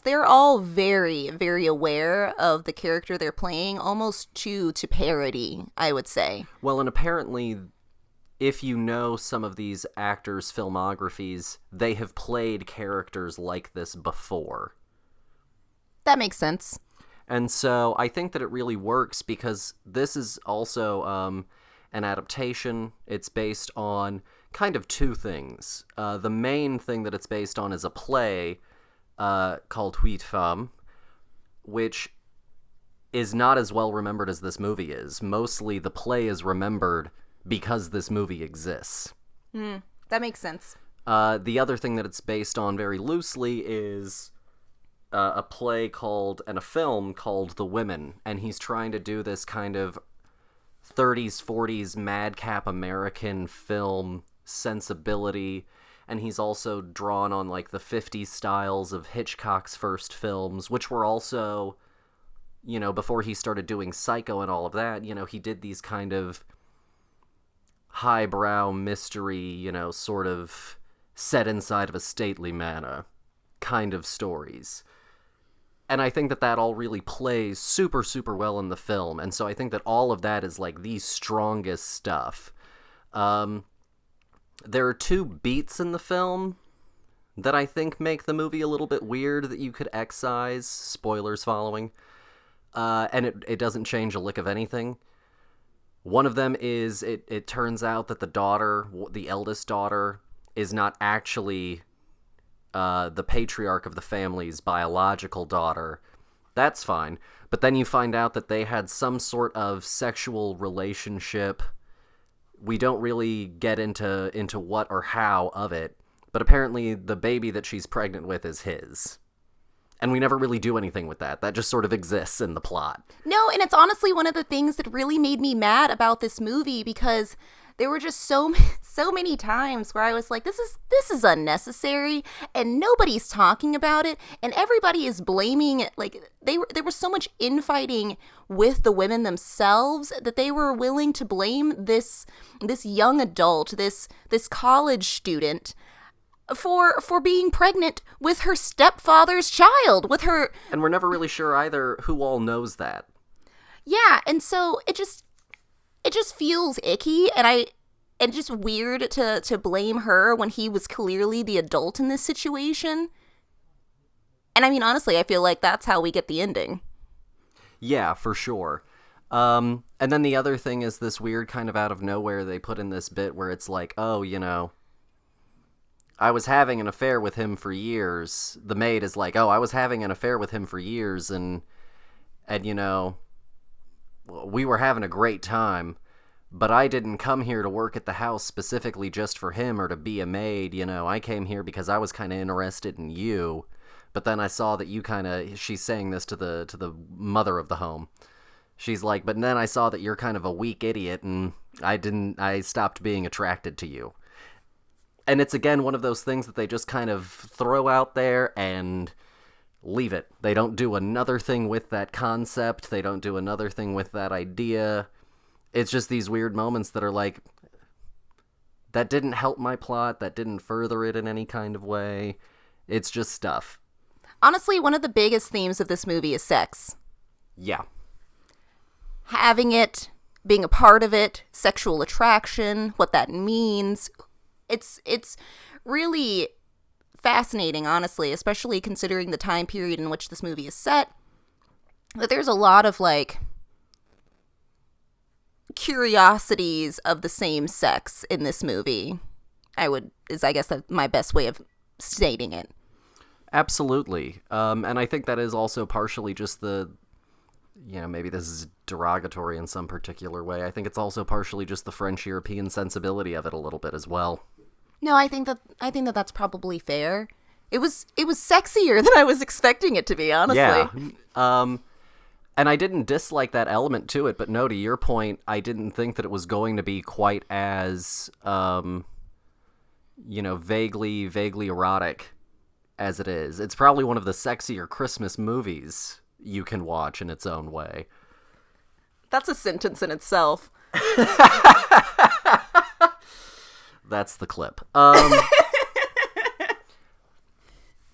[SPEAKER 2] They're all very, very aware of the character they're playing, almost to parody, I would say.
[SPEAKER 1] Well, and apparently, if you know some of these actors' filmographies, they have played characters like this before.
[SPEAKER 2] That makes sense.
[SPEAKER 1] And so I think that it really works because this is also an adaptation. It's based on kind of two things. The main thing that it's based on is a play called Huit Femmes, which is not as well remembered as this movie is. Mostly the play is remembered because this movie exists.
[SPEAKER 2] That makes sense.
[SPEAKER 1] The other thing that it's based on very loosely is a play called, and a film called The Women, and he's trying to do this kind of 30s, 40s madcap American film sensibility, and he's also drawn on like the 50s styles of Hitchcock's first films, which were also, you know, before he started doing Psycho and all of that, you know, he did these kind of highbrow mystery, you know, sort of set inside of a stately manor kind of stories. And I think that that all really plays super, super well in the film. And so I think that all of that is like the strongest stuff. There are two beats in the film that I think make the movie a little bit weird that you could excise, spoilers following. And it doesn't change a lick of anything. One of them is it turns out that the daughter, the eldest daughter, is not actually the patriarch of the family's biological daughter. That's fine. But then you find out that they had some sort of sexual relationship. We don't really get into what or how of it, but apparently the baby that she's pregnant with is his. And we never really do anything with that. That just sort of exists in the plot.
[SPEAKER 2] No, and it's honestly one of the things that really made me mad about this movie, because there were just so many times where I was like, this is unnecessary, and nobody's talking about it, and everybody is blaming, like, there was so much infighting with the women themselves that they were willing to blame this young adult, this college student, for being pregnant with her stepfather's child, with her.
[SPEAKER 1] And we're never really sure either who all knows that.
[SPEAKER 2] Yeah, and so it just feels icky, and just weird to blame her when he was clearly the adult in this situation. And I mean, honestly, I feel like that's how we get the ending.
[SPEAKER 1] Yeah, for sure. And then the other thing is this weird kind of out of nowhere they put in this bit where it's like, oh, you know, I was having an affair with him for years. The maid is like, oh, I was having an affair with him for years, and you know, we were having a great time, but I didn't come here to work at the house specifically just for him or to be a maid, you know. I came here because I was kind of interested in you, but then I saw that you she's saying this to the mother of the home. She's like, but then I saw that you're kind of a weak idiot, and I stopped being attracted to you. And it's, again, one of those things that they just kind of throw out there and leave it. They don't do another thing with that concept. They don't do another thing with that idea. It's just these weird moments that are like, that didn't help my plot. That didn't further it in any kind of way. It's just stuff.
[SPEAKER 2] Honestly, one of the biggest themes of this movie is sex.
[SPEAKER 1] Yeah.
[SPEAKER 2] Having it, being a part of it, sexual attraction, what that means. It's really fascinating, honestly, especially considering the time period in which this movie is set. That there's a lot of, like, curiosities of the same sex in this movie. I guess that's my best way of stating it.
[SPEAKER 1] Absolutely. And I think that is also partially just maybe this is derogatory in some particular way. I think it's also partially just the French European sensibility of it a little bit as well.
[SPEAKER 2] No, I think that that's probably fair. It was sexier than I was expecting it to be, honestly.
[SPEAKER 1] Yeah. And I didn't dislike that element to it, but no, to your point, I didn't think that it was going to be quite as, vaguely erotic as it is. It's probably one of the sexier Christmas movies you can watch in its own way.
[SPEAKER 2] That's a sentence in itself.
[SPEAKER 1] That's the clip.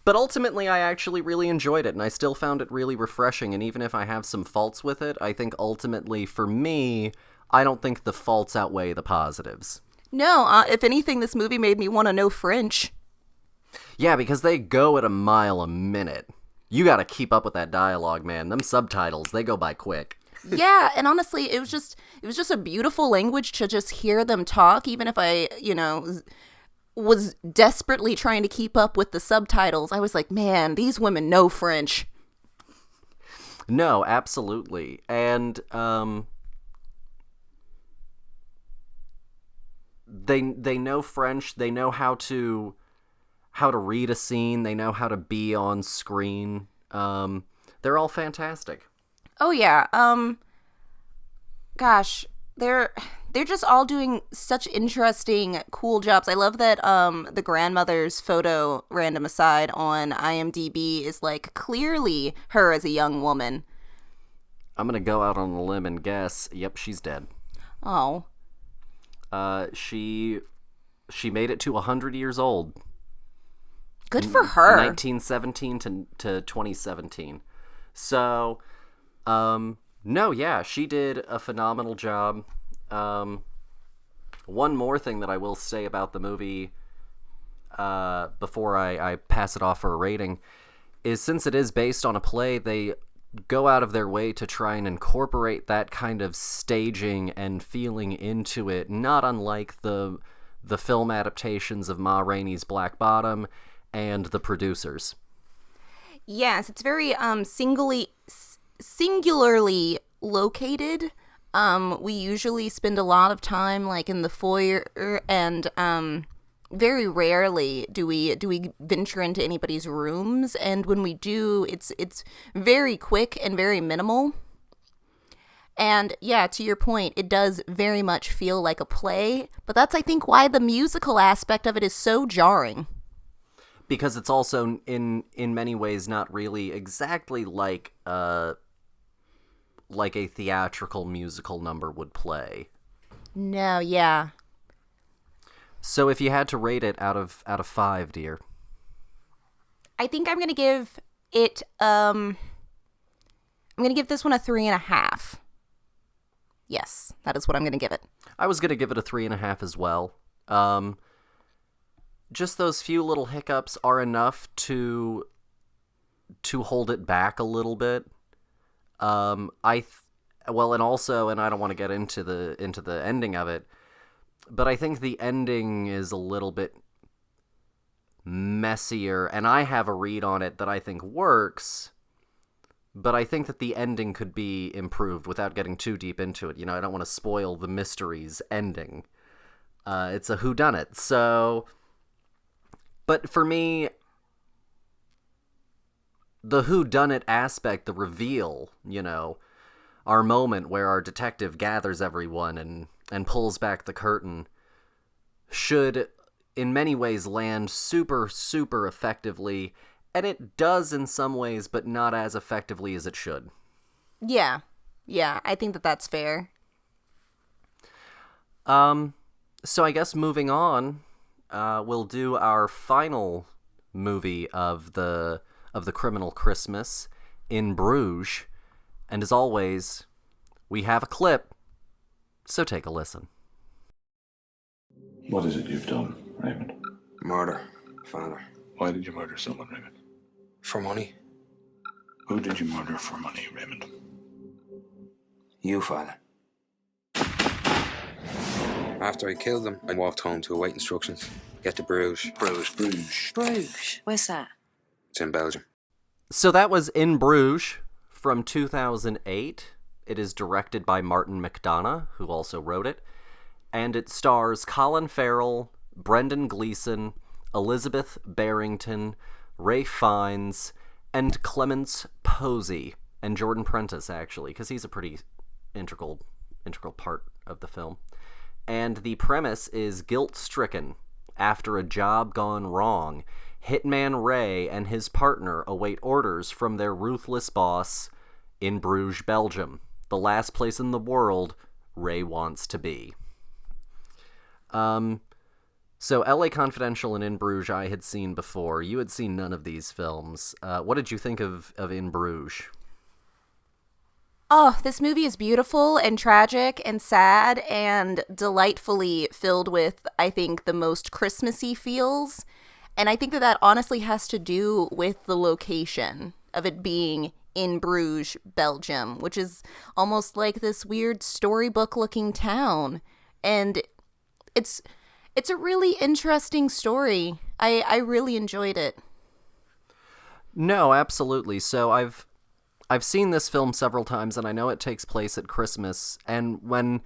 [SPEAKER 1] But ultimately, I actually really enjoyed it, and I still found it really refreshing, and even if I have some faults with it, I think ultimately, for me, I don't think the faults outweigh the positives.
[SPEAKER 2] No, if anything, this movie made me want to know French.
[SPEAKER 1] Yeah, because they go at a mile a minute. You gotta keep up with that dialogue, man. Them subtitles, they go by quick.
[SPEAKER 2] Yeah, and honestly, it was just a beautiful language to just hear them talk, even if I, was desperately trying to keep up with the subtitles. I was like, man, these women know French.
[SPEAKER 1] No, absolutely. And they know French, they know how to read a scene, they know how to be on screen. They're all fantastic.
[SPEAKER 2] Oh yeah. Gosh, they're just all doing such interesting, cool jobs. I love that the grandmother's photo, random aside, on IMDb is like clearly her as a young woman.
[SPEAKER 1] I'm gonna go out on a limb and guess. Yep, she's dead.
[SPEAKER 2] Oh.
[SPEAKER 1] She made it to 100 years old.
[SPEAKER 2] Good for her.
[SPEAKER 1] 1917 to 2017. So, no, yeah, she did a phenomenal job. One more thing that I will say about the movie before I pass it off for a rating is, since it is based on a play, they go out of their way to try and incorporate that kind of staging and feeling into it, not unlike the film adaptations of Ma Rainey's Black Bottom and The Producers.
[SPEAKER 2] Yes, it's very singularly located. We usually spend a lot of time like in the foyer, and very rarely do we venture into anybody's rooms, and when we do, it's very quick and very minimal. And yeah, to your point, it does very much feel like a play, but that's, I think, why the musical aspect of it is so jarring.
[SPEAKER 1] Because it's also in many ways not really exactly like a theatrical musical number would play.
[SPEAKER 2] No, yeah.
[SPEAKER 1] So if you had to rate it out of 5, dear,
[SPEAKER 2] I think I'm gonna give it. I'm gonna give this one a 3.5. Yes, that is what I'm gonna give it.
[SPEAKER 1] I was gonna give it a 3.5 as well. Just those few little hiccups are enough to hold it back a little bit. And also, and I don't want to get into the ending of it, but I think the ending is a little bit messier, and I have a read on it that I think works, but I think that the ending could be improved without getting too deep into it. You know, I don't want to spoil the mystery's ending. It's a whodunit, so... But for me, the whodunit aspect, the reveal, you know, our moment where our detective gathers everyone and pulls back the curtain, should in many ways land super, super effectively, and it does in some ways, but not as effectively as it should.
[SPEAKER 2] Yeah, I think that's fair.
[SPEAKER 1] So I guess moving on, we'll do our final movie of the criminal Christmas, In Bruges. And as always, we have a clip, so take a listen.
[SPEAKER 5] What is it you've done, Raymond?
[SPEAKER 10] Murder, Father.
[SPEAKER 5] Why did you murder someone, Raymond?
[SPEAKER 10] For money.
[SPEAKER 5] Who did you murder for money, Raymond?
[SPEAKER 10] You, Father. After I killed them, I walked home to await instructions. Get to Bruges.
[SPEAKER 7] Bruges. Where's that?
[SPEAKER 10] It's in Belgium.
[SPEAKER 1] So that was In Bruges from 2008. It is directed by Martin McDonagh, who also wrote it, and it stars Colin Farrell, Brendan Gleeson, Elizabeth Barrington, Ralph Fiennes, and Clemence Posey, and Jordan Prentice, actually, because he's a pretty integral part of the film. And the premise is guilt-stricken after a job gone wrong. Hitman Ray and his partner await orders from their ruthless boss in Bruges, Belgium, the last place in the world Ray wants to be. So LA Confidential and In Bruges I had seen before. You had seen none of these films. What did you think of In Bruges?
[SPEAKER 2] Oh, this movie is beautiful and tragic and sad and delightfully filled with, I think, the most Christmassy feels. And I think that honestly has to do with the location of it being in Bruges, Belgium, which is almost like this weird storybook-looking town. And it's a really interesting story. I really enjoyed it.
[SPEAKER 1] No, absolutely. So I've seen this film several times, and I know it takes place at Christmas. And when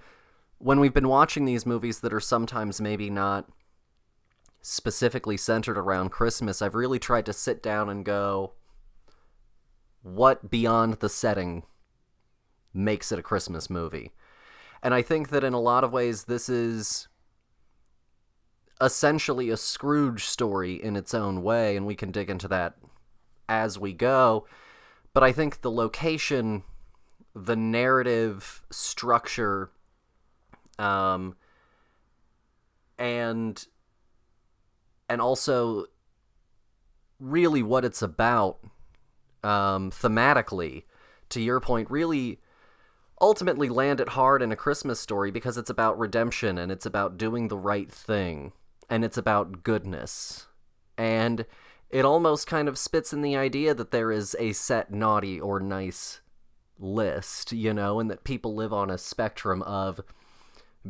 [SPEAKER 1] we've been watching these movies that are sometimes maybe not specifically centered around Christmas, I've really tried to sit down and go, what beyond the setting makes it a Christmas movie? And I think that in a lot of ways this is essentially a Scrooge story in its own way, and we can dig into that as we go. But I think the location, the narrative structure, and also really what it's about, thematically, to your point, really ultimately land it hard in A Christmas Story, because it's about redemption, and it's about doing the right thing, and it's about goodness. And it almost kind of spits in the idea that there is a set naughty or nice list, you know, and that people live on a spectrum of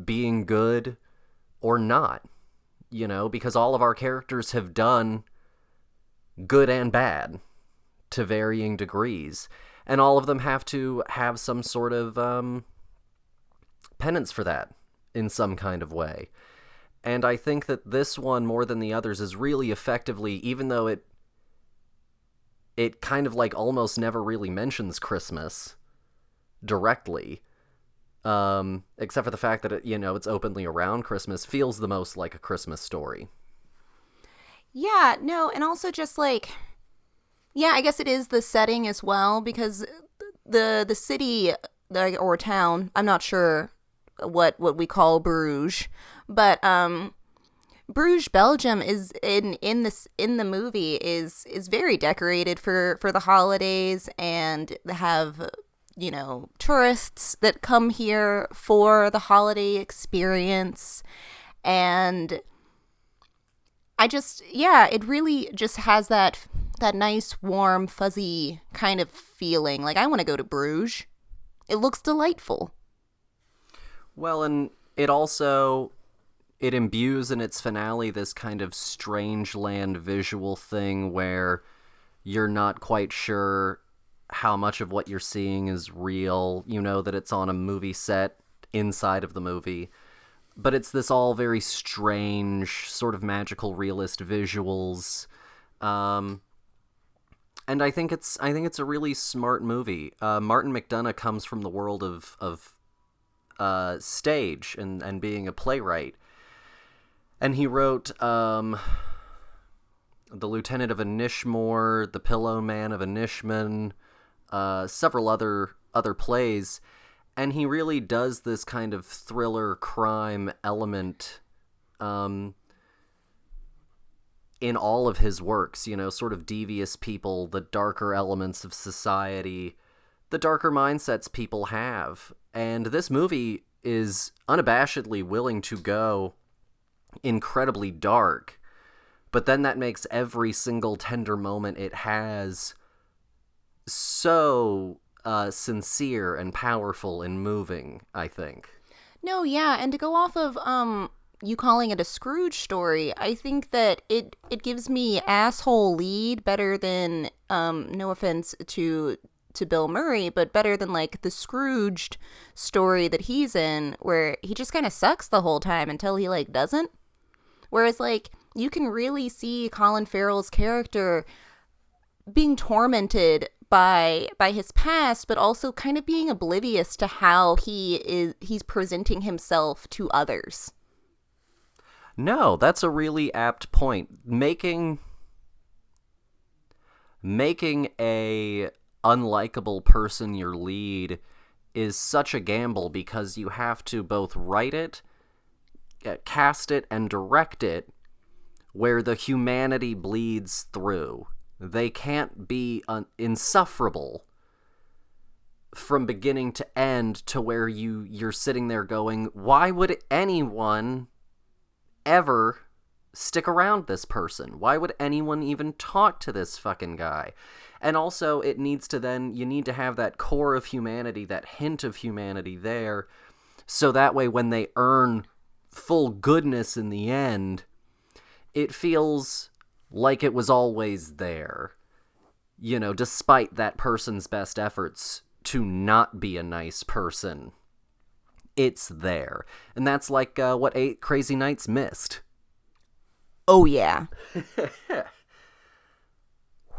[SPEAKER 1] being good or not, you know, because all of our characters have done good and bad to varying degrees, and all of them have to have some sort of penance for that in some kind of way. And I think that this one, more than the others, is really effectively, even though it kind of like almost never really mentions Christmas directly, except for the fact that it's openly around Christmas, feels the most like A Christmas Story.
[SPEAKER 2] Yeah, no, and also just like, yeah, I guess it is the setting as well, because the city or town, I'm not sure what we call Bruges, but Bruges, Belgium is in the movie is very decorated for the holidays, and have, you know, tourists that come here for the holiday experience. And I just, yeah, it really just has that nice, warm, fuzzy kind of feeling. Like, I want to go to Bruges. It looks delightful.
[SPEAKER 1] Well, and it imbues in its finale this kind of strange land visual thing where you're not quite sure how much of what you're seeing is real. You know that it's on a movie set inside of the movie, but it's this all very strange, sort of magical, realist visuals. And I think it's a really smart movie. Martin McDonagh comes from the world of stage and being a playwright. And he wrote The Lieutenant of Inishmore, The Pillow Man of Inishman, several other plays. And he really does this kind of thriller crime element in all of his works, you know, sort of devious people, the darker elements of society, the darker mindsets people have. And this movie is unabashedly willing to go incredibly dark, but then that makes every single tender moment it has so sincere and powerful and moving, I think.
[SPEAKER 2] No, yeah, and to go off of you calling it a Scrooge story, I think that it gives me asshole lead better than, no offense to Bill Murray, but better than like the Scrooged story that he's in, where he just kind of sucks the whole time until he like doesn't. Whereas like you can really see Colin Farrell's character being tormented by his past, but also kind of being oblivious to how he's presenting himself to others.
[SPEAKER 1] No, that's a really apt point. Making a unlikable person your lead is such a gamble, because you have to both write it, cast it, and direct it where the humanity bleeds through. They can't be insufferable from beginning to end, to where you're sitting there going, why would anyone ever stick around this person? Why would anyone even talk to this fucking guy? And also, you need to have that core of humanity, that hint of humanity there, so that way when they earn full goodness in the end, it feels like it was always there. You know, despite that person's best efforts to not be a nice person, it's there. And that's like what 8 Crazy Nights missed.
[SPEAKER 2] Oh, yeah.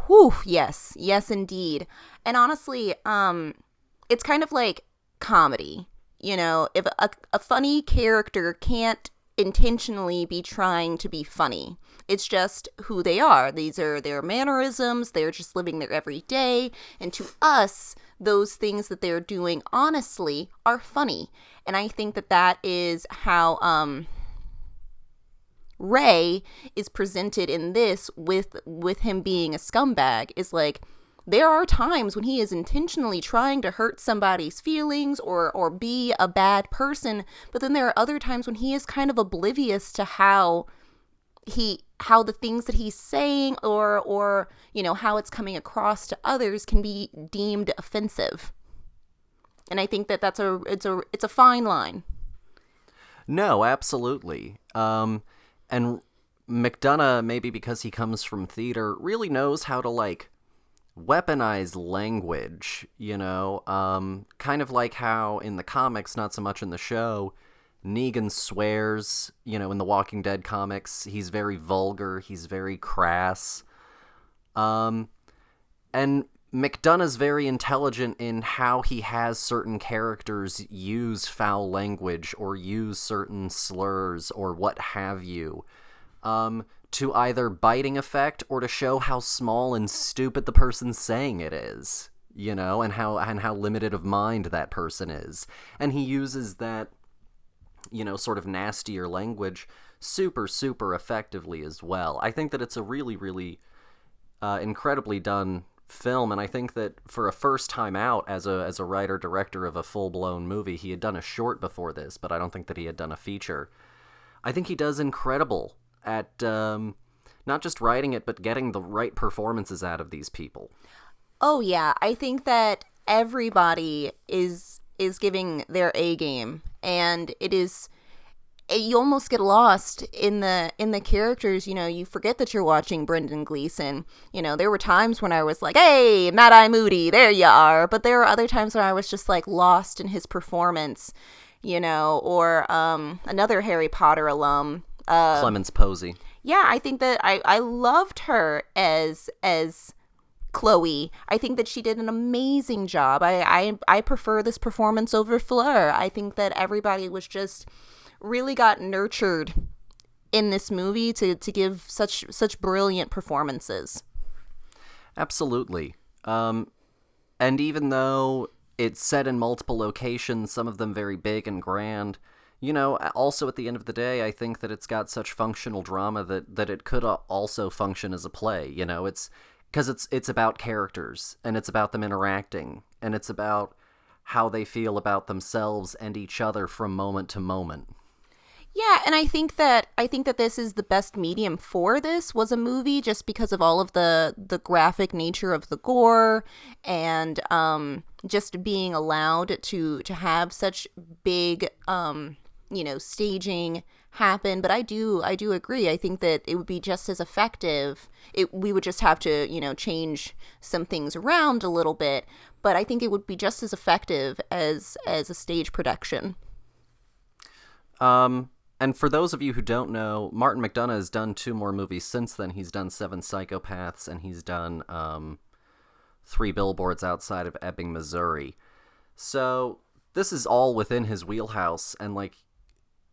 [SPEAKER 2] Whew, yes. Yes, indeed. And honestly, it's kind of like comedy. if a funny character can't intentionally be trying to be funny. It's just who they are. These are their mannerisms. They're just living their everyday. And to us, those things that they're doing honestly are funny. And I think that is how Ray is presented in this with him being a scumbag. Is like, there are times when he is intentionally trying to hurt somebody's feelings or be a bad person, but then there are other times when he is kind of oblivious to how the things that he's saying or how it's coming across to others can be deemed offensive. And I think that's it's a fine line.
[SPEAKER 1] No, absolutely. And McDonough, maybe because he comes from theater, really knows how to weaponize language, kind of like how in the comics, not so much in the show, Negan swears, in the Walking Dead comics. He's very vulgar, he's very crass. And McDonough's very intelligent in how he has certain characters use foul language or use certain slurs or what have you, to either biting effect or to show how small and stupid the person saying it is, and how limited of mind that person is. And he uses that, sort of nastier language super, super effectively as well. I think that it's a really, really incredibly done film, and I think that for a first time out as a writer-director of a full-blown movie, he had done a short before this, but I don't think that he had done a feature. I think he does incredible at not just writing it, but getting the right performances out of these people.
[SPEAKER 2] Oh yeah, I think that everybody is giving their A game, and you almost get lost in the characters. You forget that you're watching Brendan Gleeson. There were times when I was like, hey, Mad-Eye Moody, there you are. But there were other times when I was just lost in his performance, or another Harry Potter alum,
[SPEAKER 1] Clemence Posey.
[SPEAKER 2] Yeah, I think that I loved her as Chloe. I think that she did an amazing job. I prefer this performance over Fleur. I think that everybody was just really got nurtured in this movie to give such brilliant performances.
[SPEAKER 1] Absolutely. And even though it's set in multiple locations, some of them very big and grand, also at the end of the day, I think that it's got such functional drama that it could also function as a play. It's because it's about characters, and it's about them interacting, and it's about how they feel about themselves and each other from moment to moment.
[SPEAKER 2] Yeah, and I think that this is the best medium for this was a movie, just because of all of the graphic nature of the gore and just being allowed to have such big staging happen. But I do agree. I think that it would be just as effective. We would just have to change some things around a little bit, but I think it would be just as effective as a stage production.
[SPEAKER 1] And for those of you who don't know, Martin McDonagh has done 2 more movies since then. He's done 7 Psychopaths, and he's done 3 Billboards Outside of Ebbing, Missouri. So this is all within his wheelhouse, and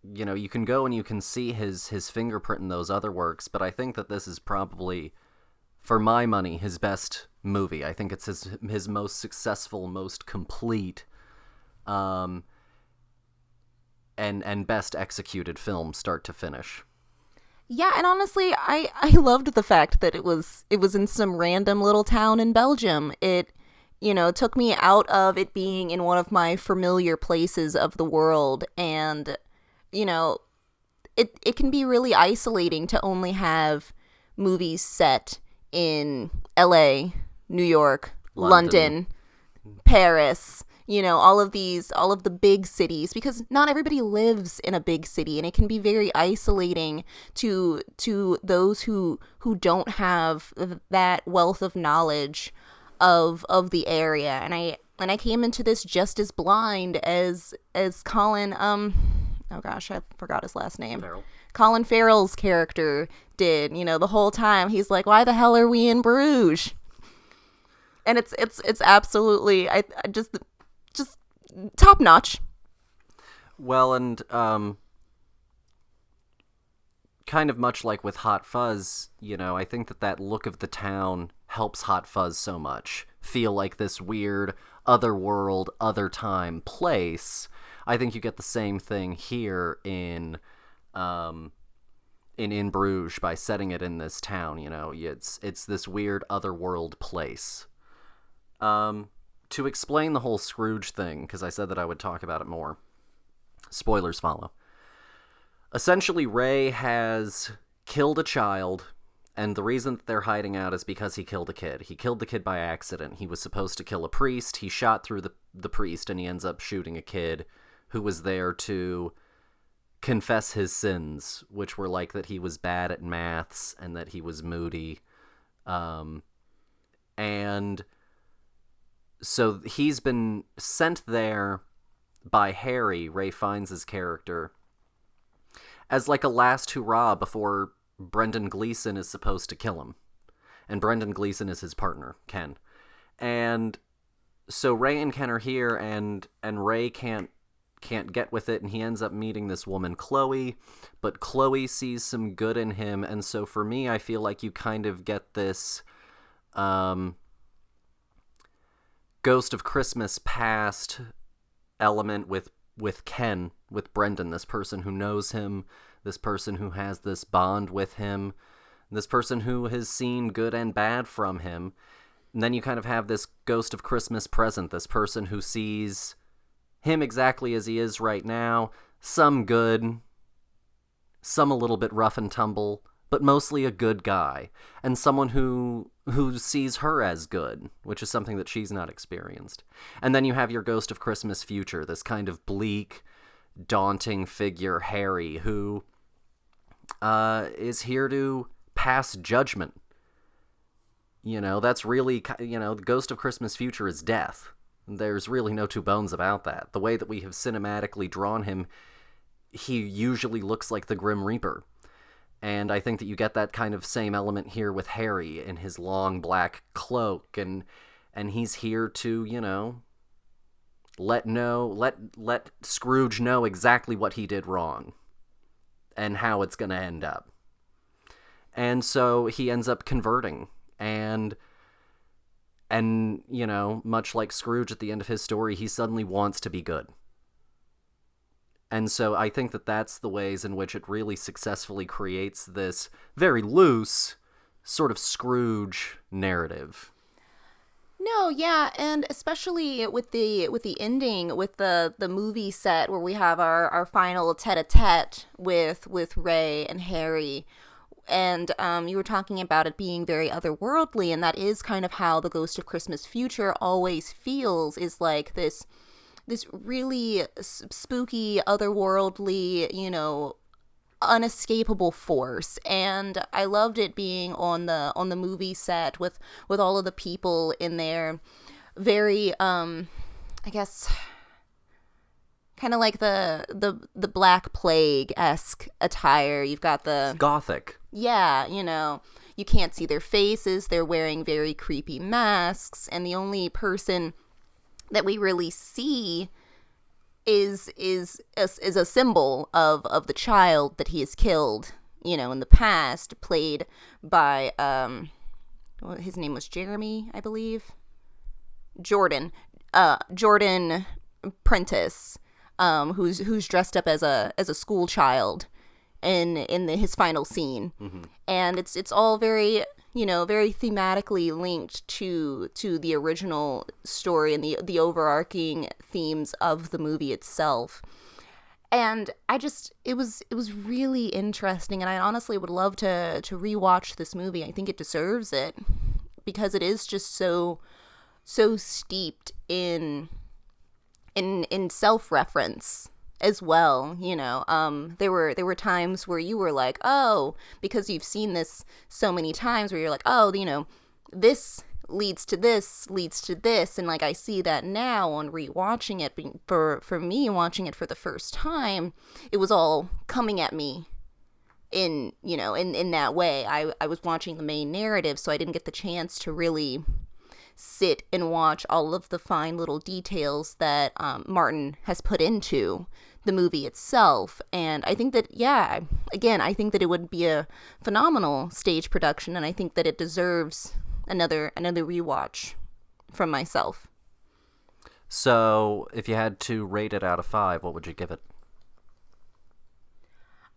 [SPEAKER 1] you can go and you can see his fingerprint in those other works, but I think that this is probably, for my money, his best movie. I think it's his most successful, most complete, and best executed film, start to finish.
[SPEAKER 2] Yeah, and honestly, I loved the fact that it was in some random little town in Belgium. It took me out of it being in one of my familiar places of the world, and it can be really isolating to only have movies set in LA, New York, London, Paris, all of the big cities, because not everybody lives in a big city, and it can be very isolating to those who don't have that wealth of knowledge of the area. And I came into this just as blind as Colin, oh gosh, I forgot his last name.
[SPEAKER 1] Farrell.
[SPEAKER 2] Colin Farrell's character did. The whole time he's like, why the hell are we in Bruges? And it's absolutely just top notch.
[SPEAKER 1] Well, and kind of much like with Hot Fuzz, I think that look of the town helps Hot Fuzz so much feel like this weird other world, other time place. I think you get the same thing here in Bruges by setting it in this town. It's this weird otherworld place. To explain the whole Scrooge thing, because I said that I would talk about it more. Spoilers follow. Essentially, Ray has killed a child, and the reason that they're hiding out is because he killed a kid. He killed the kid by accident. He was supposed to kill a priest. He shot through the priest, and he ends up shooting a kid who was there to confess his sins, which were like that he was bad at maths and that he was moody. And so he's been sent there by Harry, Ray Fiennes' character, as like a last hurrah before Brendan Gleeson is supposed to kill him. And Brendan Gleeson is his partner, Ken. And so Ray and Ken are here, and Ray can't get with it, and he ends up meeting this woman, Chloe, but Chloe sees some good in him, and so for me, I feel like you kind of get this Ghost of Christmas Past element with Ken, with Brendan, this person who knows him, this person who has this bond with him, this person who has seen good and bad from him. And then you kind of have this Ghost of Christmas Present, this person who sees him exactly as he is right now, some good, some a little bit rough and tumble, but mostly a good guy, and someone who sees her as good, which is something that she's not experienced. And then you have your Ghost of Christmas Future, this kind of bleak, daunting figure, Harry, who is here to pass judgment. That's really, the Ghost of Christmas Future is death. There's really no two bones about that. The way that we have cinematically drawn him, he usually looks like the Grim Reaper. And I think that you get that kind of same element here with Harry in his long black cloak, and he's here to, let Scrooge know exactly what he did wrong and how it's going to end up. And so he ends up converting, and much like Scrooge at the end of his story, he suddenly wants to be good. And so I think that that's the ways in which it really successfully creates this very loose sort of Scrooge narrative.
[SPEAKER 2] No, yeah, and especially with the ending, with the movie set where we have our final tete-a-tete with Ray and Harry. And you were talking about it being very otherworldly, and that is kind of how the Ghost of Christmas Future always feels, is like this really spooky, otherworldly, unescapable force. And I loved it being on the movie set with all of the people in their very I guess kind of like the Black Plague-esque attire. You've got the
[SPEAKER 1] Gothic.
[SPEAKER 2] Yeah, you can't see their faces. They're wearing very creepy masks, and the only person that we really see is a symbol of the child that he has killed, in the past, played by his name was Jeremy, I believe. Jordan Prentice, who's dressed up as a school child in his final scene. Mm-hmm. And it's all very very thematically linked to the original story and the overarching themes of the movie itself. And it was really interesting, and I honestly would love to rewatch this movie. I think it deserves it because it is just so steeped in self-reference as well. There were times where you were like, oh, because you've seen this so many times, where you're like, oh, this leads to this, and like I see that now on rewatching it. For me, watching it for the first time, it was all coming at me in that way. I was watching the main narrative, so I didn't get the chance to really sit and watch all of the fine little details that Martin has put into the movie itself. And I think that, yeah, again, I think that it would be a phenomenal stage production, and I think that it deserves another rewatch from myself.
[SPEAKER 1] So, if you had to rate it out of 5, what would you give it?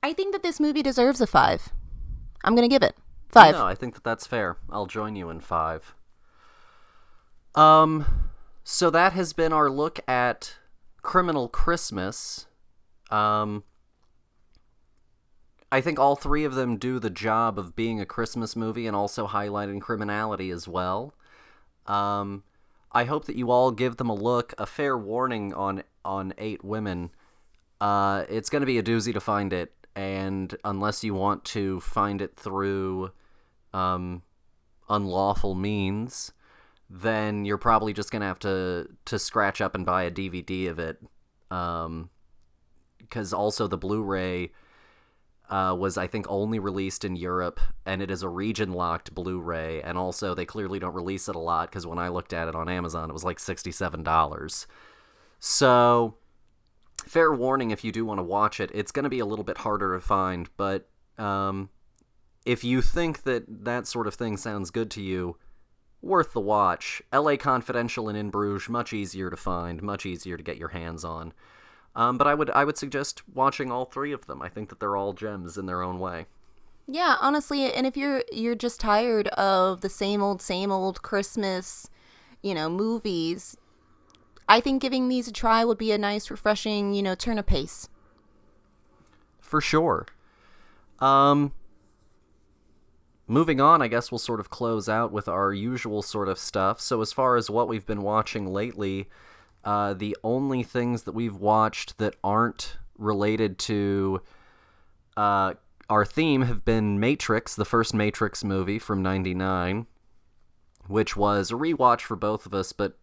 [SPEAKER 2] I think that this movie deserves a 5. I'm going to give it 5.
[SPEAKER 1] No, I think that that's fair. I'll join you in 5. So that has been our look at Criminal Christmas. I think all three of them do the job of being a Christmas movie and also highlighting criminality as well. I hope that you all give them a look. A fair warning on 8 Women. It's going to be a doozy to find it, and unless you want to find it through unlawful means, then you're probably just going to have to scratch up and buy a DVD of it. Because also the Blu-ray was, I think, only released in Europe, and it is a region-locked Blu-ray, and also they clearly don't release it a lot, because when I looked at it on Amazon, it was like $67. So, fair warning if you do want to watch it, it's going to be a little bit harder to find, but if you think that sort of thing sounds good to you, worth the watch. LA Confidential and In Bruges, much easier to find, much easier to get your hands on. But I would suggest watching all 3 of them. I think that they're all gems in their own way.
[SPEAKER 2] Yeah, honestly, and if you're just tired of the same old Christmas, movies, I think giving these a try would be a nice, refreshing, turn of pace.
[SPEAKER 1] For sure. Moving on, I guess we'll sort of close out with our usual sort of stuff. So as far as what we've been watching lately, the only things that we've watched that aren't related to our theme have been Matrix, the first Matrix movie from '99, which was a rewatch for both of us, but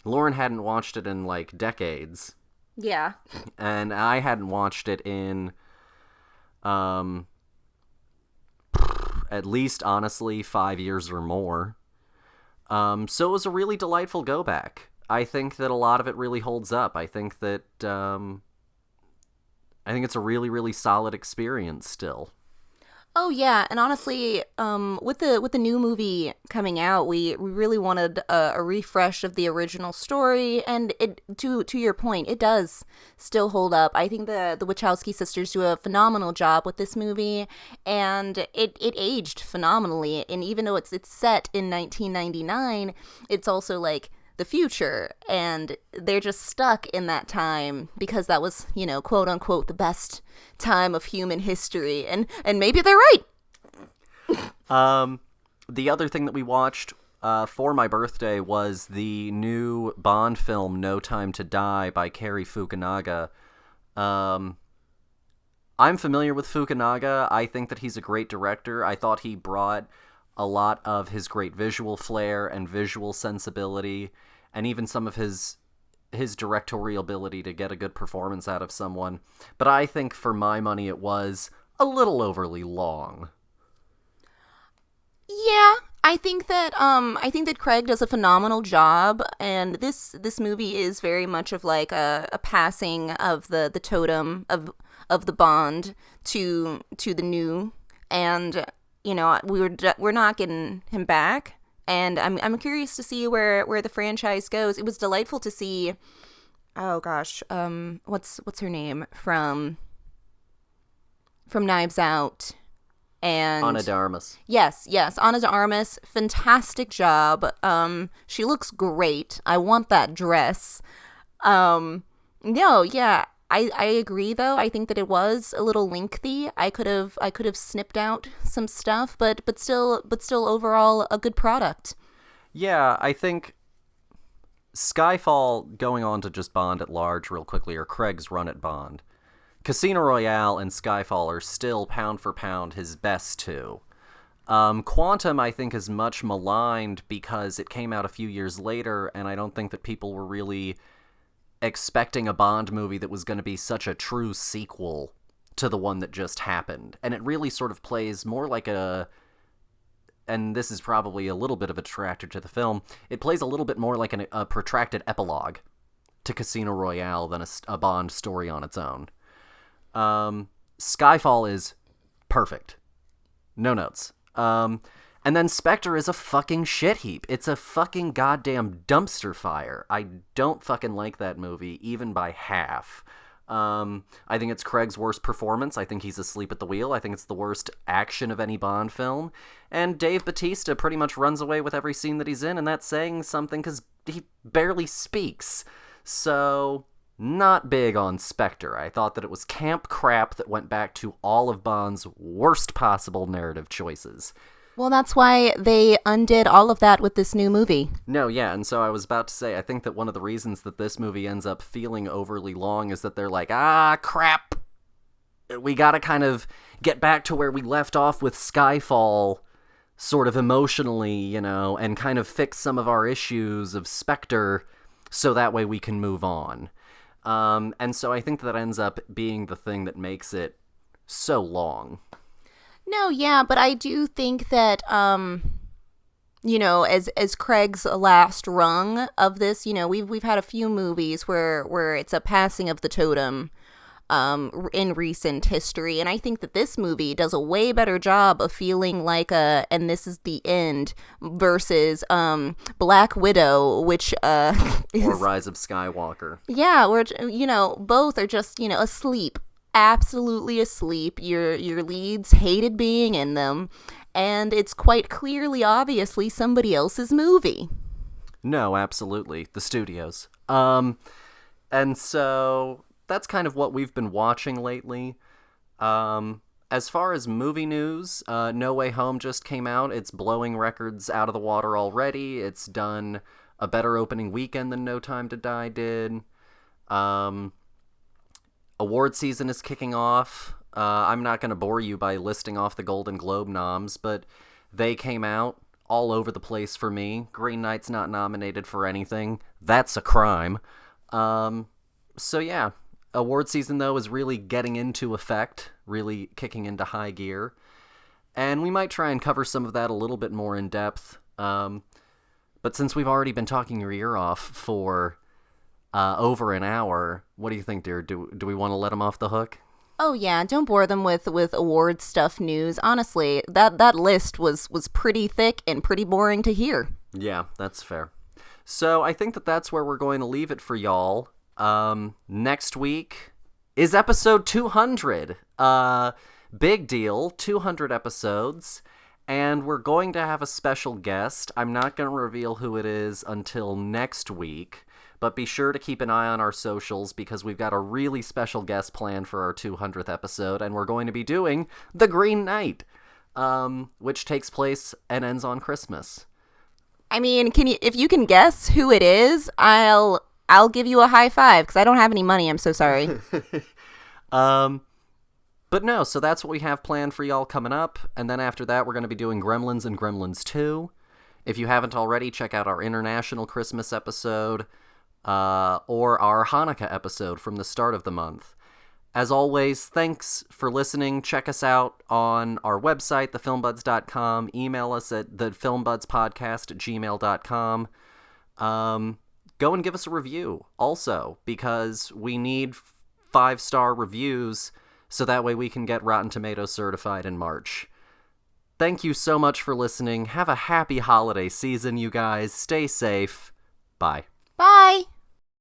[SPEAKER 1] Lauren hadn't watched it in, like, decades.
[SPEAKER 2] Yeah.
[SPEAKER 1] And I hadn't watched it in, at least, honestly, 5 years or more. So it was a really delightful go-back. I think that a lot of it really holds up. I think that, I think it's a really, really solid experience still.
[SPEAKER 2] Oh yeah, and honestly, with the new movie coming out, we really wanted a refresh of the original story, and it to your point, it does still hold up. I think the Wachowski sisters do a phenomenal job with this movie, and it aged phenomenally. And even though it's set in 1999, it's also like the future, and they're just stuck in that time because that was, quote unquote, the best time of human history, and maybe they're right.
[SPEAKER 1] The other thing that we watched for my birthday was the new Bond film No Time to Die by Cary Fukunaga. I'm familiar with Fukunaga. I think that he's a great director. I thought he brought a lot of his great visual flair and visual sensibility, and even some of his directorial ability to get a good performance out of someone. But I think for my money it was a little overly long.
[SPEAKER 2] Yeah, I think that Craig does a phenomenal job, and this movie is very much of like a passing of the totem of the Bond to the new, and we're not getting him back, and I'm curious to see where the franchise goes. It was delightful to see, oh gosh, what's her name from Knives Out, and
[SPEAKER 1] Ana de Armas.
[SPEAKER 2] Yes, Ana de Armas, fantastic job. She looks great. I want that dress. No, yeah. I agree though. I think that it was a little lengthy. I could have snipped out some stuff, but still overall a good product.
[SPEAKER 1] Yeah, I think Skyfall, going on to just Bond at large real quickly, or Craig's run at Bond, Casino Royale and Skyfall are still pound for pound his best two. Quantum, I think, is much maligned because it came out a few years later, and I don't think that people were really expecting a Bond movie that was going to be such a true sequel to the one that just happened. And it really sort of plays more like and this is probably a little bit of a detractor to the film, it plays a little bit more like a protracted epilogue to Casino Royale than a Bond story on its own. Skyfall is perfect. No notes. And then Spectre is a fucking shit heap. It's a fucking goddamn dumpster fire. I don't fucking like that movie, even by half. I think it's Craig's worst performance. I think he's asleep at the wheel. I think it's the worst action of any Bond film. And Dave Bautista pretty much runs away with every scene that he's in, and that's saying something because he barely speaks. So, not big on Spectre. I thought that it was camp crap that went back to all of Bond's worst possible narrative choices.
[SPEAKER 2] Well, that's why they undid all of that with this new movie.
[SPEAKER 1] No, yeah, and so I was about to say, I think that one of the reasons that this movie ends up feeling overly long is that they're like, crap, we gotta kind of get back to where we left off with Skyfall, sort of emotionally, and kind of fix some of our issues of Spectre, so that way we can move on. And so I think that ends up being the thing that makes it so long.
[SPEAKER 2] No, yeah, but I do think that, as Craig's last rung of this, we've had a few movies where it's a passing of the totem in recent history, and I think that this movie does a way better job of feeling like and this is the end, versus Black Widow, which
[SPEAKER 1] or Rise of Skywalker.
[SPEAKER 2] Yeah, where both are just asleep. Absolutely asleep. Your leads hated being in them, and it's quite clearly, obviously, somebody else's movie.
[SPEAKER 1] No, absolutely. The studios. And so that's kind of what we've been watching lately. As far as movie news, No Way Home just came out. It's blowing records out of the water already. It's done a better opening weekend than No Time to Die did. Award season is kicking off. I'm not going to bore you by listing off the Golden Globe noms, but they came out all over the place for me. Green Knight's not nominated for anything. That's a crime. So yeah, award season, though, is really getting into effect, really kicking into high gear. And we might try and cover some of that a little bit more in depth. But since we've already been talking your ear off for over an hour, what do you think, dear? Do we want to let them off the hook?
[SPEAKER 2] Oh yeah, don't bore them with award stuff news. Honestly, that list was pretty thick and pretty boring to hear. Yeah,
[SPEAKER 1] that's fair. So I think that's where we're going to leave it for y'all. Next week is episode 200. Big deal, 200 episodes. And we're going to have a special guest. I'm not going to reveal who it is until next week. But be sure to keep an eye on our socials because we've got a really special guest planned for our 200th episode, and we're going to be doing The Green Knight, which takes place and ends on Christmas.
[SPEAKER 2] I mean, if you can guess who it is, I'll give you a high five because I don't have any money. I'm so sorry.
[SPEAKER 1] But no, so that's what we have planned for y'all coming up, and then after that, we're going to be doing Gremlins and Gremlins 2. If you haven't already, check out our international Christmas episode. Or our Hanukkah episode from the start of the month. As always, thanks for listening. Check us out on our website, thefilmbuds.com. Email us at thefilmbudspodcast@gmail.com. Go and give us a review also, because we need 5-star reviews so that way we can get Rotten Tomatoes certified in March. Thank you so much for listening. Have a happy holiday season, you guys. Stay safe. Bye.
[SPEAKER 2] Bye.